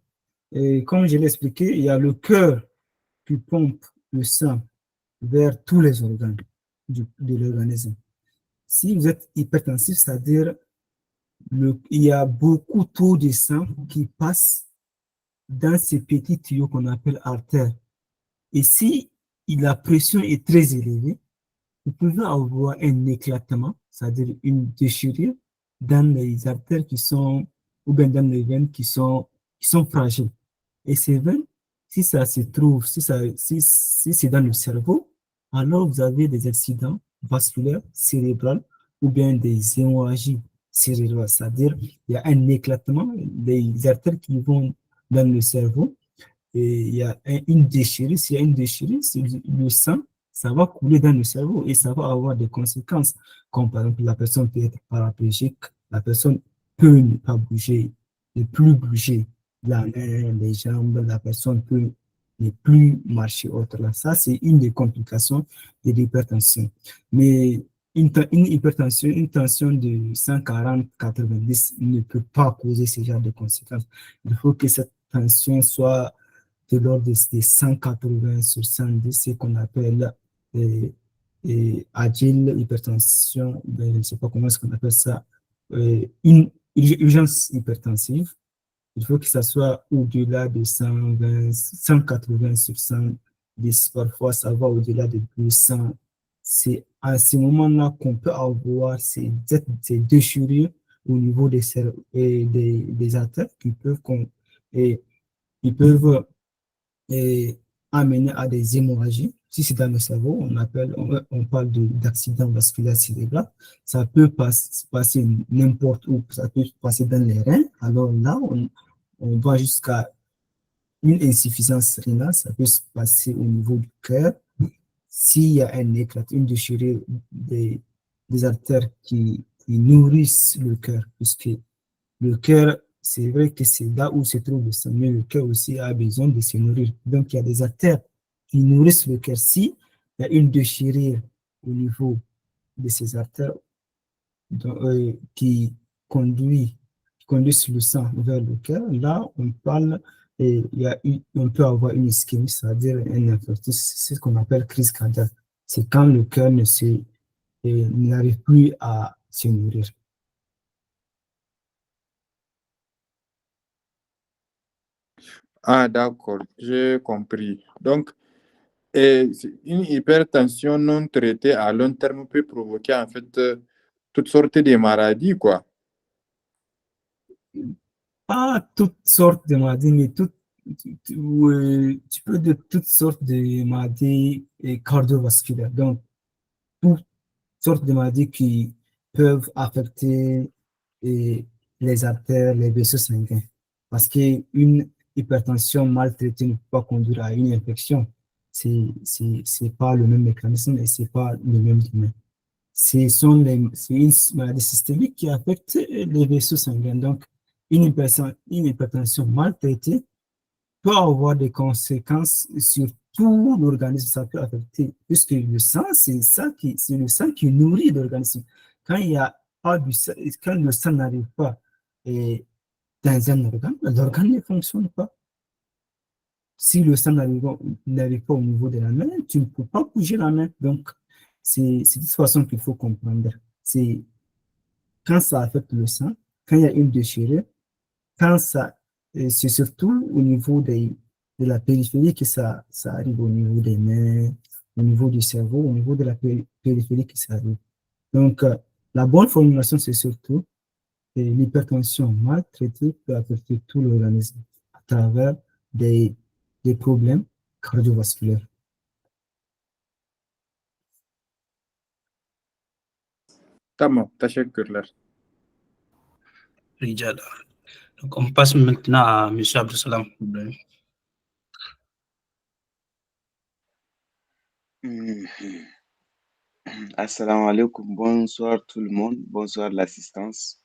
comme je l'ai expliqué, il y a le cœur qui pompe le sang vers tous les organes de l'organisme. Si vous êtes hypertensif, c'est-à-dire il y a beaucoup trop de sang qui passe dans ces petits tuyaux qu'on appelle artères. Et si la pression est très élevée, vous pouvez avoir un éclatement, c'est-à-dire une déchirure dans les artères ou bien dans les veines qui sont fragiles. Et ces veines, si ça se trouve, si c'est dans le cerveau, alors vous avez des accidents vasculaires cérébraux ou bien des hémorragies cérébrales, c'est-à-dire il y a un éclatement des artères qui vont dans le cerveau et il y a une déchirure. S'il y a une déchirure, le sang, ça va couler dans le cerveau et ça va avoir des conséquences, comme par exemple la personne peut être paraplégique, la personne peut ne pas bouger, ne plus bouger la main, les jambes, la personne peut ne plus marcher autrement. Ça, c'est une des complications de l'hypertension. Mais une hypertension, une tension de 140-90 ne peut pas causer ce genre de conséquences. Il faut que cette tension soit de l'ordre des 180 sur 110, ce qu'on appelle agile hypertension, je ne sais pas comment est-ce qu'on appelle ça, une urgence hypertensive. Il faut que ça soit au-delà de 120, 180 sur 110, parfois ça va au-delà de 200. C'est à ce moment-là qu'on peut avoir ces déchirures au niveau des artères qui peuvent amener à des hémorragies si c'est dans le cerveau, on parle d'accident vasculaire cérébral. Ça peut passer n'importe où, ça peut passer dans les reins. Alors là, on va jusqu'à une insuffisance rénale, ça peut se passer au niveau du cœur. S'il y a un éclat, une déchirure des artères qui nourrissent le cœur, puisque le cœur, c'est vrai que c'est là où se trouve le sang, mais le cœur aussi a besoin de se nourrir. Donc, il y a des artères qui nourrissent le cœur. Si il y a une déchirure au niveau de ces artères qui conduisent le sang vers le cœur, là, on parle, et on peut avoir une ischémie, c'est-à-dire un infarctus, c'est ce qu'on appelle crise cardiaque. C'est quand le cœur n'arrive plus à se nourrir. Ah, d'accord, j'ai compris. Donc, une hypertension non traitée à long terme peut provoquer en fait toutes sortes de maladies, quoi. Pas toutes sortes de maladies, mais tu peux dire toutes sortes de maladies cardiovasculaires. Donc, toutes sortes de maladies qui peuvent affecter les artères, les vaisseaux sanguins. Parce qu'une hypertension mal traitée ne peut pas conduire à une infection. C'est pas le même mécanisme et c'est pas le même domaine. C'est une maladie systémique qui affecte les vaisseaux sanguins. Donc, une hypertension mal traitée peut avoir des conséquences sur tout l'organisme. Ça peut affecter, puisque le sang, c'est le sang qui nourrit l'organisme. Quand il y a pas du sang, quand le sang n'arrive pas dans un organe, l'organe ne fonctionne pas. Si le sang n'arrive pas au niveau de la main, tu ne peux pas bouger la main. Donc, c'est de cette façon qu'il faut comprendre. C'est quand ça affecte le sang, quand il y a une déchirure, c'est surtout au niveau de la périphérie que ça arrive, au niveau des mains, au niveau du cerveau, au niveau de la périphérie que ça arrive. Donc, la bonne formulation, c'est surtout l'hypertension mal traitée peut affecter tout l'organisme à travers des problèmes cardiovasculaires. Tamam, teşekkürler. Rica ederim. Donc, on passe maintenant à M. Abdussalam. Assalamu alaikum, bonsoir tout le monde, bonsoir l'assistance,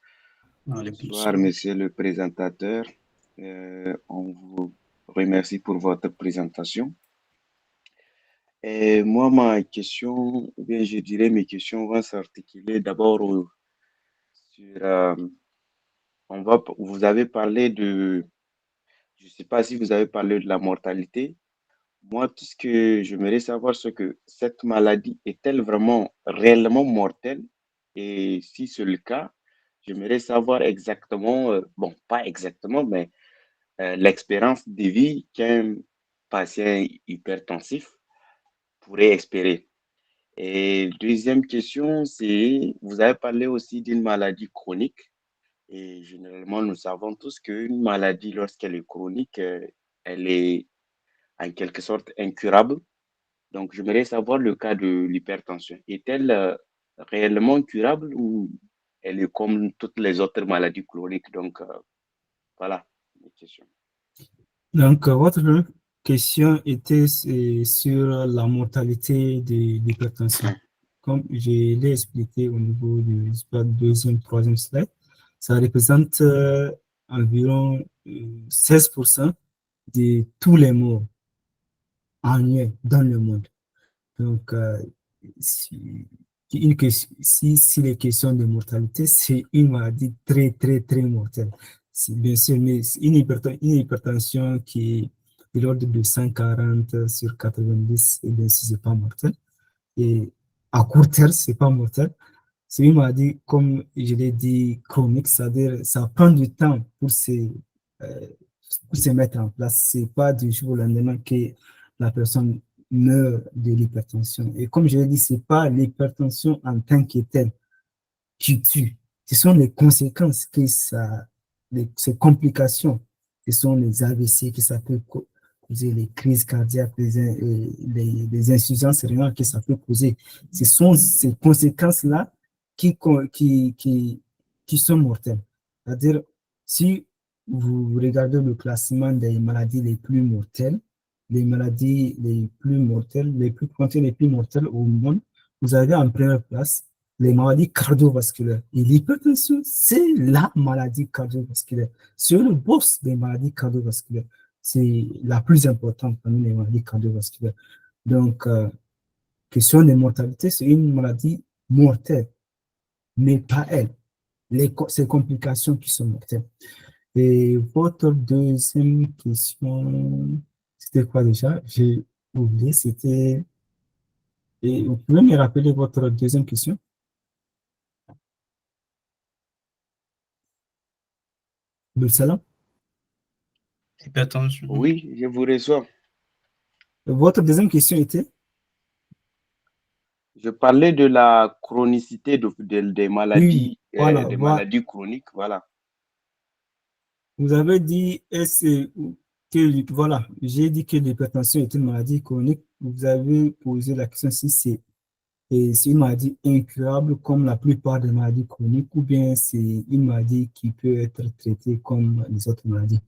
bonsoir monsieur le présentateur. On vous remercie pour votre présentation. Et moi, ma question, ou bien je dirais mes questions vont s'articuler d'abord sur, vous avez parlé de, je ne sais pas si vous avez parlé de la mortalité. Moi, tout ce que j'aimerais savoir, c'est que cette maladie est-elle vraiment réellement mortelle? Et si c'est le cas, j'aimerais savoir exactement, bon, pas exactement, mais l'expérience de vie qu'un patient hypertensif pourrait espérer. Et deuxième question, c'est, vous avez parlé aussi d'une maladie chronique. Et généralement, nous savons tous qu'une maladie, lorsqu'elle est chronique, elle est en quelque sorte incurable. Donc, j'aimerais savoir le cas de l'hypertension. Est-elle réellement curable ou elle est comme toutes les autres maladies chroniques? Donc, voilà mes questions. Donc, votre question était sur la mortalité de l'hypertension. Comme je l'ai expliqué au niveau du deuxième, troisième slide, ça représente environ 16% de tous les morts annuels dans le monde. Donc, si les questions de mortalité, c'est une maladie très, très, très mortelle. Bien sûr, mais une hypertension qui est de l'ordre de 140 sur 90, et bien sûr, c'est pas mortel. Et à court terme, c'est pas mortel. C'est une maladie, comme je l'ai dit, chronique, c'est-à-dire ça prend du temps euh, pour se mettre en place. C'est pas du jour au lendemain que la personne meurt de l'hypertension. Et comme je l'ai dit, c'est pas l'hypertension en tant que telle qui tue. Ce sont les conséquences ces complications, ce sont les AVC que ça peut causer les crises cardiaques, les insuffisances rénales que ça peut causer. Ce sont ces conséquences-là qui sont mortelles. C'est-à-dire, si vous regardez le classement des maladies les plus mortelles, les maladies les plus mortelles, les plus mortelles au monde, vous avez en première place les maladies cardiovasculaires. Et l'hypertension, c'est la maladie cardiovasculaire. C'est le boss des maladies cardiovasculaires. C'est la plus importante parmi les maladies cardiovasculaires. Donc, question de mortalité, c'est une maladie mortelle, mais pas elle. Ces complications qui sont mortelles. Et votre deuxième question, c'était quoi déjà? J'ai oublié, c'était... Et vous pouvez me rappeler votre deuxième question? Le salon? Hypertension. Oui, je vous reçois. Votre deuxième question était? Je parlais de la chronicité des maladies, Oui, voilà, des voilà. maladies chroniques, voilà. Vous avez dit que, voilà, j'ai dit que l'hypertension est une maladie chronique. Vous avez posé la question si c'est une maladie incurable comme la plupart des maladies chroniques ou bien c'est une maladie qui peut être traitée comme les autres maladies.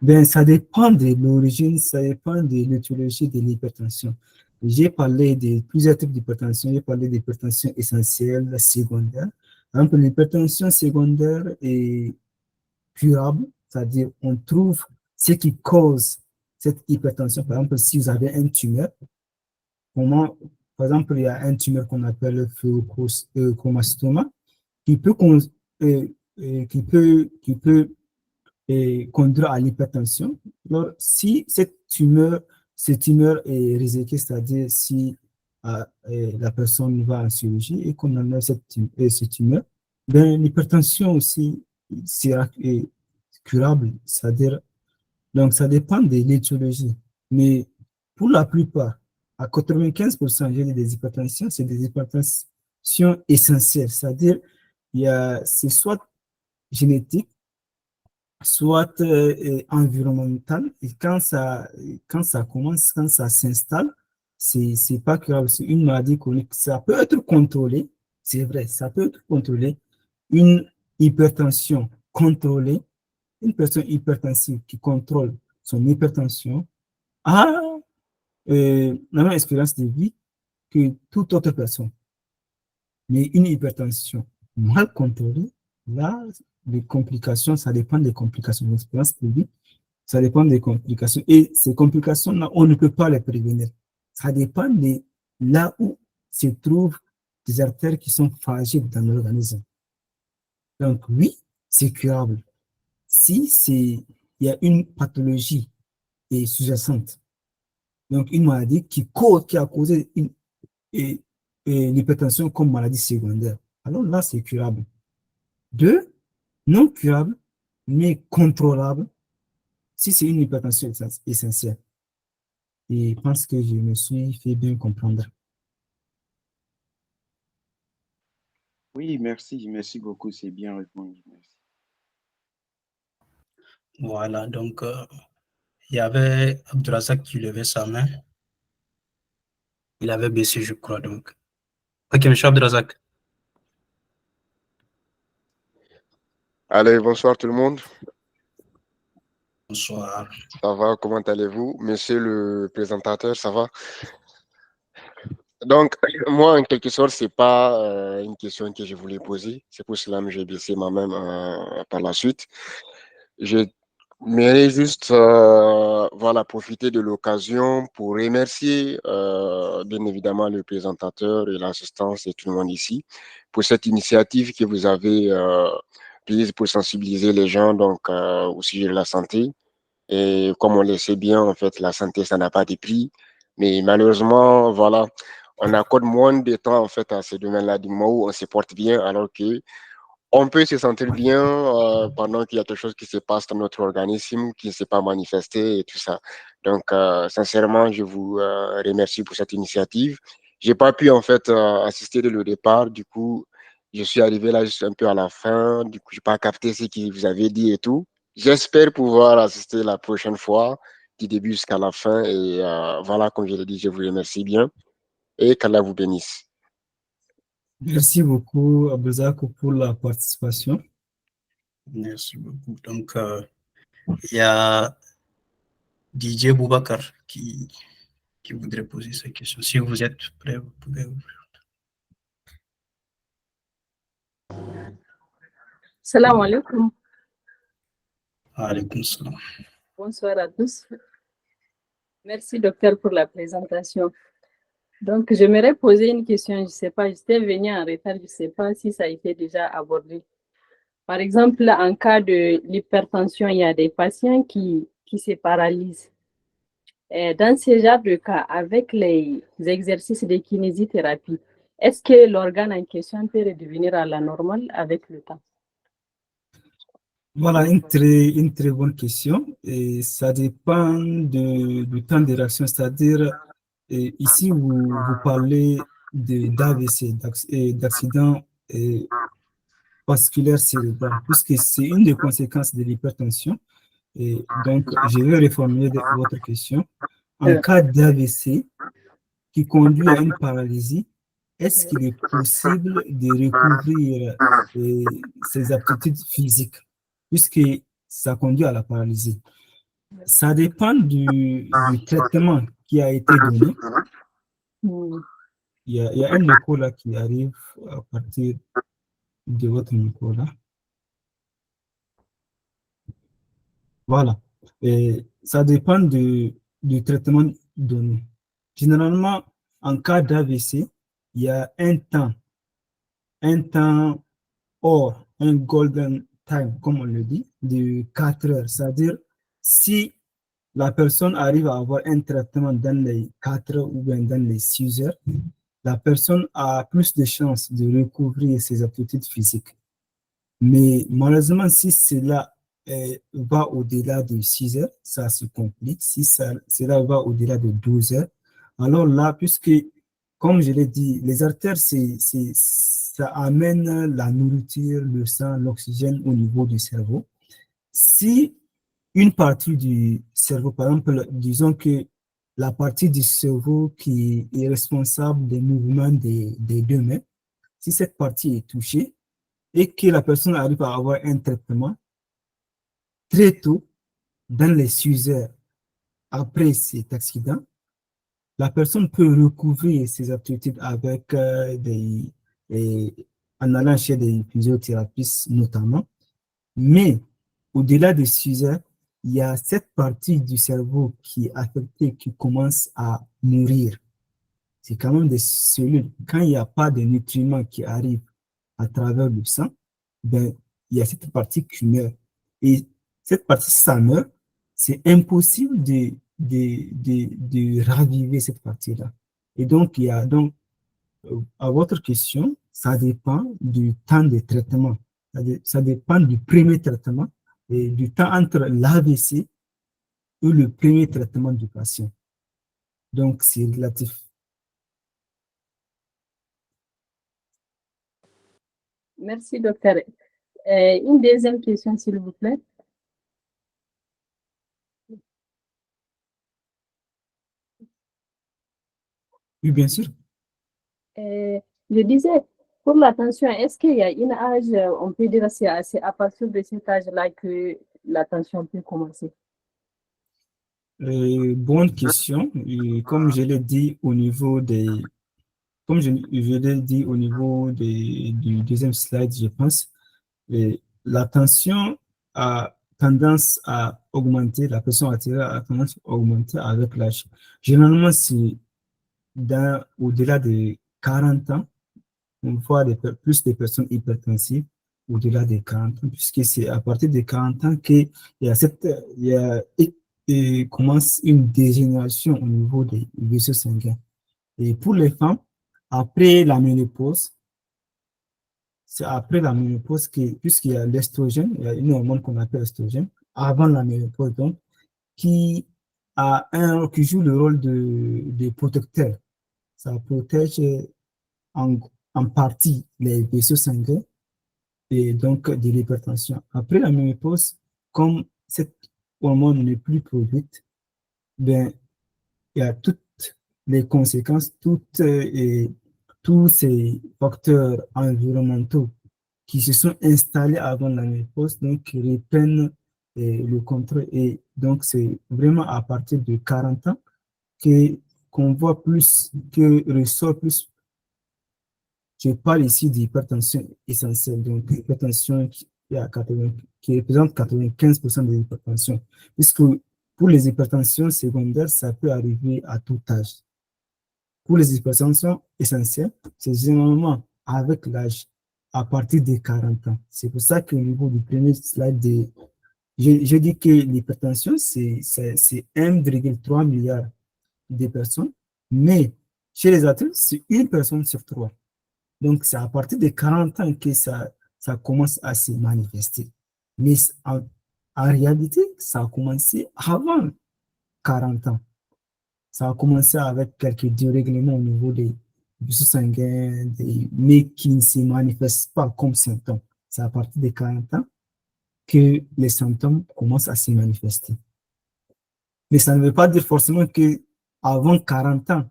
Ben, ça dépend de l'origine, ça dépend de l'étiologie de l'hypertension. J'ai parlé de plusieurs types d'hypertension. J'ai parlé d'hypertension essentielle, secondaire. Par exemple, l'hypertension secondaire est curable, c'est-à-dire on trouve ce qui cause cette hypertension. Par exemple, si vous avez un tumeur, par exemple, il y a un tumeur qu'on appelle le chromastoma qui peut, qui peut conduire à l'hypertension. Alors, si cette tumeur est réséquée, c'est-à-dire si la personne va en chirurgie et qu'on enlève cette tumeur, ben, l'hypertension aussi sera curable, c'est-à-dire, donc ça dépend de l'étiologie. Mais pour la plupart, à 95%, j'ai dit des hypertensions, c'est des hypertensions essentielles, c'est-à-dire, c'est soit génétique, soit environnemental, et quand ça commence, quand ça s'installe, c'est pas grave, c'est une maladie chronique. Ça peut être contrôlé, c'est vrai, ça peut être contrôlé. Une hypertension contrôlée, une personne hypertensive qui contrôle son hypertension a la même expérience de vie que toute autre personne. Mais une hypertension mal contrôlée, là, les complications, ça dépend des complications. L'expérience de vie, ça dépend des complications. Et ces complications-là, on ne peut pas les prévenir. Ça dépend de là où se trouvent des artères qui sont fragiles dans l'organisme. Donc oui, c'est curable. Si il y a une pathologie sous-jacente, donc une maladie qui a causé l'hypertension comme maladie secondaire, alors là, c'est curable. Deux, non curable, mais contrôlable, si c'est une hypertension essentielle. Et je pense que je me suis fait bien comprendre. Oui, merci, merci beaucoup, c'est bien répondu. Merci. Voilà, donc il y avait Abdurazak qui levait sa main. Il avait baissé, je crois, donc. Ok, M. Abdurazak. Allez, bonsoir tout le monde. Bonsoir. Ça va, comment allez-vous? Monsieur le présentateur, ça va? Donc, moi, en quelque sorte, c'est pas une question que je voulais poser. C'est pour cela que j'ai baissé ma main par la suite. J'aimerais juste voilà, profiter de l'occasion pour remercier bien évidemment le présentateur et l'assistance et tout le monde ici pour cette initiative que vous avez prise pour sensibiliser les gens donc, au sujet de la santé. Et comme on le sait bien, en fait, la santé, ça n'a pas de prix. Mais malheureusement, voilà, on accorde moins de temps, en fait, à ce domaine-là du moment où on se porte bien, alors que on peut se sentir bien pendant qu'il y a quelque chose qui se passe dans notre organisme, qui ne s'est pas manifesté et tout ça. Donc, sincèrement, je vous remercie pour cette initiative. J'ai pas pu, en fait, assister dès le départ. Du coup, je suis arrivé là juste un peu à la fin. Du coup, je n'ai pas capté ce que vous avez dit et tout. J'espère pouvoir assister la prochaine fois. du début jusqu'à la fin. Et voilà, comme je l'ai dit, je vous remercie bien et qu'Allah vous bénisse. Merci beaucoup, Abdelzak, pour la participation. Merci beaucoup. Donc, il y a DJ Boubacar qui voudrait poser sa question. Si vous êtes prêt, vous pouvez ouvrir. Salam alaikum. Alaykoum salam. Bonsoir à tous. Merci, docteur, pour la présentation. Donc, j'aimerais poser une question. Je ne sais pas, j'étais venue en retard, je ne sais pas si ça a été déjà abordé. Par exemple, en cas de l'hypertension, il y a des patients qui se paralysent. Et dans ce genre de cas, avec les exercices de kinésithérapie, est-ce que l'organe en question peut redevenir à la normale avec le temps? Voilà une très bonne question. Et ça dépend du temps de réaction, c'est-à-dire ici vous parlez d'AVC, d'accident vasculaire cérébral, puisque c'est une des conséquences de l'hypertension. Et donc, je vais reformuler votre question. En cas d'AVC qui conduit à une paralysie, est-ce qu'il est possible de recouvrir ses aptitudes physiques, puisque ça conduit à la paralysie? Ça dépend du traitement qui a été donné. Il y a un écho là qui arrive à partir de votre micro là. Voilà. Et ça dépend du traitement donné. Généralement, en cas d'AVC, il y a un temps hors, un golden time, comme on le dit, de 4 heures. C'est-à-dire, si la personne arrive à avoir un traitement dans les 4 heures ou bien dans les 6 heures, la personne a plus de chances de recouvrir ses aptitudes physiques. Mais malheureusement, si cela va au-delà de 6 heures, ça se complique. Si cela va au-delà de 12 heures, alors là, puisque, comme je l'ai dit, les artères, ça amène la nourriture, le sang, l'oxygène au niveau du cerveau. Si une partie du cerveau, par exemple, disons que la partie du cerveau qui est responsable des mouvements des deux mains, si cette partie est touchée et que la personne arrive à avoir un traitement très tôt, dans les 6 heures après cet accident, la personne peut recouvrir ses aptitudes avec en allant chez des physiothérapeutes notamment. Mais au-delà de 6 heures, il y a cette partie du cerveau qui est affectée, qui commence à mourir. C'est quand même des cellules. Quand il n'y a pas de nutriments qui arrivent à travers le sang, ben, il y a cette partie qui meurt. Et cette partie, si ça meurt, c'est impossible de raviver cette partie-là. Et donc, à votre question, ça dépend du temps de traitement. Ça dépend du premier traitement et du temps entre l'AVC et le premier traitement du patient. Donc, c'est relatif. Merci, docteur. Une deuxième question, s'il vous plaît. Oui, bien sûr. Je disais, pour la tension, est-ce qu'il y a un âge, on peut dire c'est à partir de cet âge-là que la tension peut commencer? Bonne question. Comme je l'ai dit au niveau du deuxième slide, je pense, la tension a tendance à augmenter, la pression artérielle a tendance à augmenter avec l'âge. Généralement, c'est au-delà de 40 ans, on voit plus de personnes hypertensives au-delà de 40 ans, puisque c'est à partir de 40 ans qu'il y a commence une dégénération au niveau des vaisseaux sanguins. Et pour les femmes, après la ménopause, c'est après la ménopause puisqu'il y a l'estrogène, il y a une hormone qu'on appelle l'estrogène, avant la ménopause, donc, qui joue le rôle de protecteur. Ça protège en partie les vaisseaux sanguins et donc de l'hypertension. Après la ménopause, comme cette hormone n'est plus produite, ben, il y a toutes les conséquences, tous ces facteurs environnementaux qui se sont installés avant la ménopause, donc qui reprennent le contrôle. Et donc, c'est vraiment à partir de 40 ans qu'on voit plus, que ressort plus. Je parle ici d'hypertension essentielle, donc hypertension qui représente 95% des hypertensions, puisque pour les hypertensions secondaires, ça peut arriver à tout âge. Pour les hypertensions essentielles, c'est généralement avec l'âge, à partir de 40 ans. C'est pour ça qu'au niveau du premier slide, je dis que l'hypertension, c'est 1,3 milliard de personnes, mais chez les adultes, c'est une personne sur trois. Donc, c'est à partir de 40 ans que ça commence à se manifester. Mais en réalité, ça a commencé avant 40 ans. Ça a commencé avec quelques dérèglements au niveau des vaisseaux sanguins, mais qui ne se manifestent pas comme symptômes. C'est à partir de 40 ans que les symptômes commencent à se manifester. Mais ça ne veut pas dire forcément qu'avant 40 ans,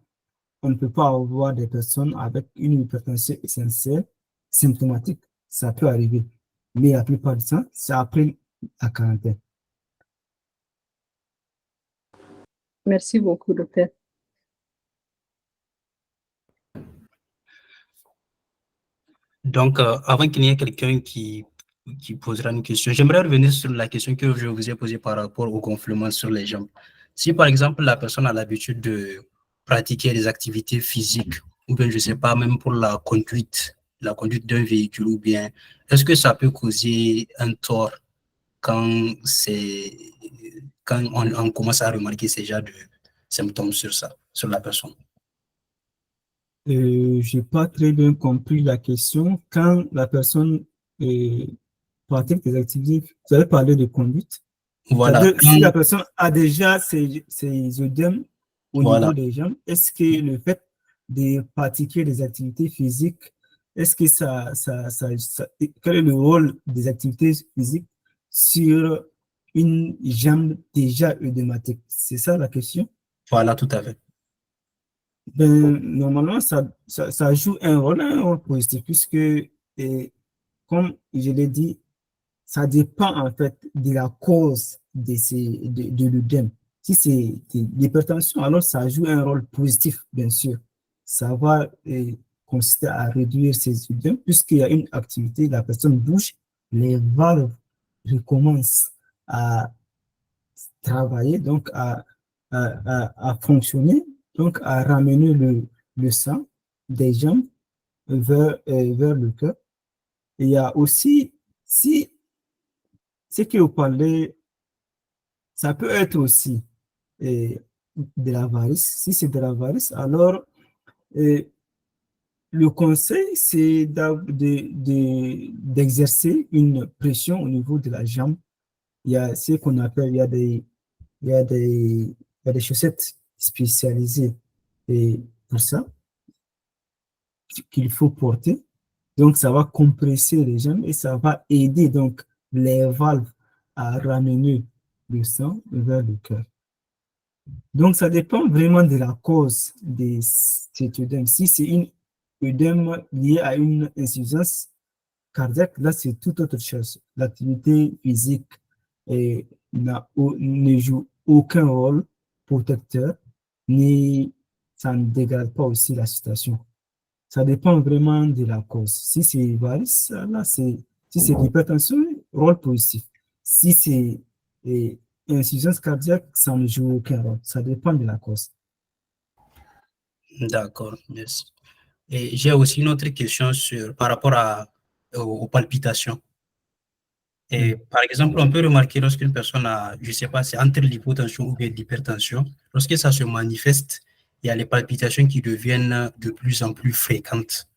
on ne peut pas avoir des personnes avec une hypertension essentielle symptomatique. Ça peut arriver. Mais la plupart du temps, c'est après la quarantaine. Merci beaucoup, docteur. Donc, avant qu'il y ait quelqu'un qui posera une question, j'aimerais revenir sur la question que je vous ai posée par rapport au gonflement sur les jambes. Si, par exemple, la personne a l'habitude de pratiquer des activités physiques, ou bien, je ne sais pas, même pour la conduite d'un véhicule, ou bien, est-ce que ça peut causer un tort quand on commence à remarquer ces genres de symptômes sur la personne? Je n'ai pas très bien compris la question. Quand la personne pratique des activités, vous avez parlé de conduite. Voilà. Si la personne a déjà ses œdèmes au niveau des jambes, est-ce que le fait de pratiquer des activités physiques, est-ce que quel est le rôle des activités physiques sur une jambe déjà œdématique? C'est ça la question? Voilà, tout à fait. Ben, normalement, ça joue un rôle positif, puisque, comme je l'ai dit, ça dépend en fait de la cause de l'œdème. Si c'est l'hypertension, alors ça joue un rôle positif, bien sûr. Ça va consister à réduire ces œdèmes, puisqu'il y a une activité, la personne bouge, les valves recommencent à travailler, donc à fonctionner, donc à ramener le sang des jambes vers le cœur. Il y a aussi, si ce que vous parlez, ça peut être aussi de la varice. Si c'est de la varice, alors le conseil, c'est d'exercer une pression au niveau de la jambe. Il y a ce qu'on appelle, il y a des chaussettes spécialisées pour ça qu'il faut porter. Donc, ça va compresser les jambes et ça va aider donc les valves à ramener le sang vers le cœur. Donc, ça dépend vraiment de la cause de cet œdème. Si c'est une œdème liée à une insuffisance cardiaque, là, c'est tout autre chose. L'activité physique ne joue aucun rôle protecteur, ni ça ne dégrade pas aussi la situation. Ça dépend vraiment de la cause. Si c'est varice, là, si c'est l'hypertension, rôle positif. Si c'est insuffisance cardiaque, ça ne joue aucun rôle. Ça dépend de la cause. D'accord, merci. Et j'ai aussi une autre question par rapport aux palpitations. Et par exemple, on peut remarquer lorsqu'une personne a, je ne sais pas, c'est entre l'hypotension ou bien l'hypertension, lorsque ça se manifeste, il y a les palpitations qui deviennent de plus en plus fréquentes.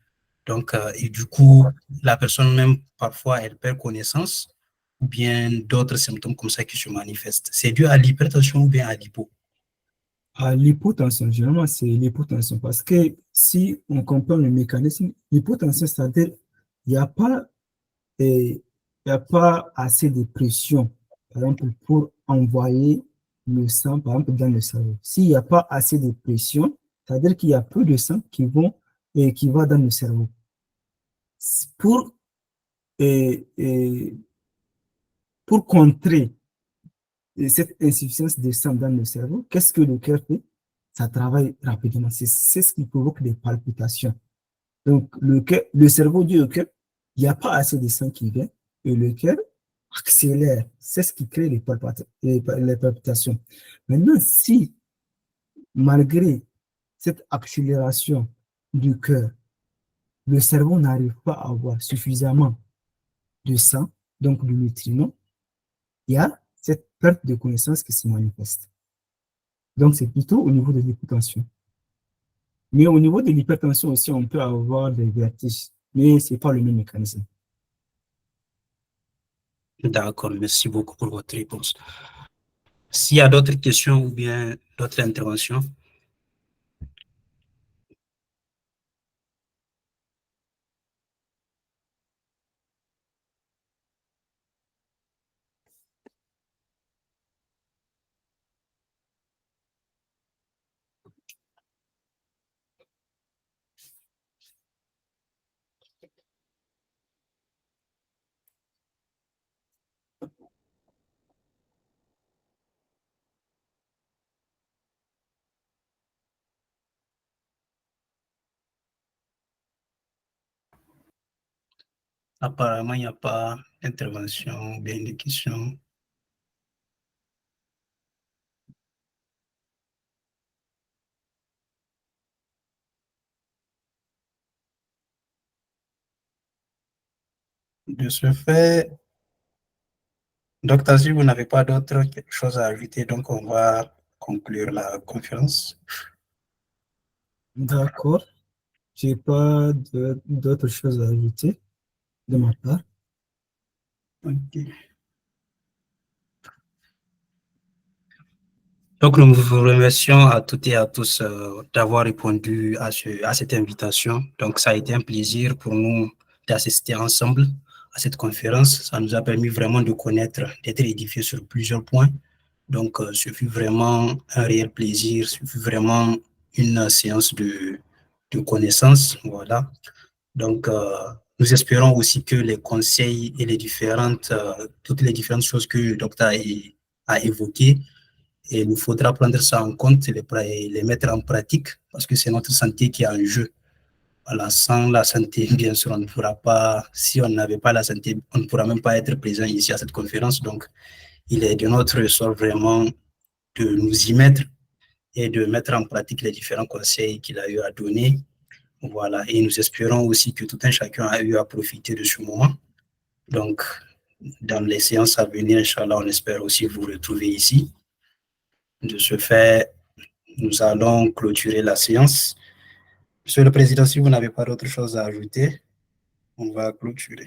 Donc, et du coup, la personne même, parfois, elle perd connaissance ou bien d'autres symptômes comme ça qui se manifestent. C'est dû à l'hypertension ou bien à l'hypo? À l'hypotension, généralement, c'est l'hypotension. Parce que si on comprend le mécanisme, l'hypotension, c'est-à-dire il n'y a pas assez de pression, par exemple, pour envoyer le sang, par exemple, dans le cerveau. S'il n'y a pas assez de pression, c'est-à-dire qu'il y a peu de sang qui va dans le cerveau. Pour, pour contrer cette insuffisance de sang dans le cerveau, qu'est-ce que le cœur fait? Ça travaille rapidement. C'est ce qui provoque des palpitations. Donc, le cerveau dit au cœur, il n'y a pas assez de sang qui vient, et le cœur accélère. C'est ce qui crée les palpitations. Maintenant, si, malgré cette accélération du cœur, le cerveau n'arrive pas à avoir suffisamment de sang, donc de nutriments, il y a cette perte de connaissance qui se manifeste. Donc, c'est plutôt au niveau de l'hypotension. Mais au niveau de l'hypertension aussi, on peut avoir des vertiges, mais ce n'est pas le même mécanisme. D'accord, merci beaucoup pour votre réponse. S'il y a d'autres questions ou bien d'autres interventions? Apparemment, il n'y a pas d'intervention ou bien de questions. De ce fait, docteur, si vous n'avez pas d'autres choses à ajouter, donc on va conclure la conférence. D'accord. Je n'ai pas d'autres choses à ajouter de ma part. Ok. Donc, nous vous remercions à toutes et à tous d'avoir répondu à cette invitation. Donc, ça a été un plaisir pour nous d'assister ensemble à cette conférence. Ça nous a permis vraiment de connaître, d'être édifiés sur plusieurs points. Donc, ce fut vraiment un réel plaisir. Ce fut vraiment une séance de connaissances. Voilà. Donc, nous espérons aussi que les conseils et toutes les différentes choses que le docteur a évoquées, et il nous faudra prendre ça en compte et les mettre en pratique parce que c'est notre santé qui est en jeu. Voilà, sans la santé, bien sûr, on ne pourra pas, si on n'avait pas la santé, on ne pourra même pas être présent ici à cette conférence. Donc, il est de notre ressort vraiment de nous y mettre et de mettre en pratique les différents conseils qu'il a eu à donner. Voilà, et nous espérons aussi que tout un chacun a eu à profiter de ce moment. Donc, dans les séances à venir, Inch'Allah, on espère aussi vous retrouver ici. De ce fait, nous allons clôturer la séance. Monsieur le Président, si vous n'avez pas d'autre chose à ajouter, on va clôturer.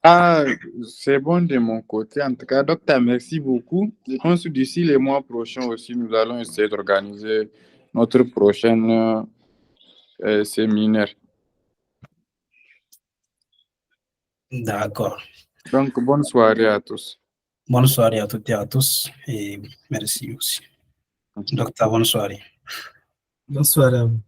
Ah, c'est bon de mon côté. En tout cas, docteur, merci beaucoup. Je pense que d'ici les mois prochains aussi, nous allons essayer d'organiser notre prochain séminaire. D'accord. Donc, bonne soirée à tous. Bonne soirée à toutes et à tous et merci aussi. Docteur, bonne soirée. Bonne soirée à vous.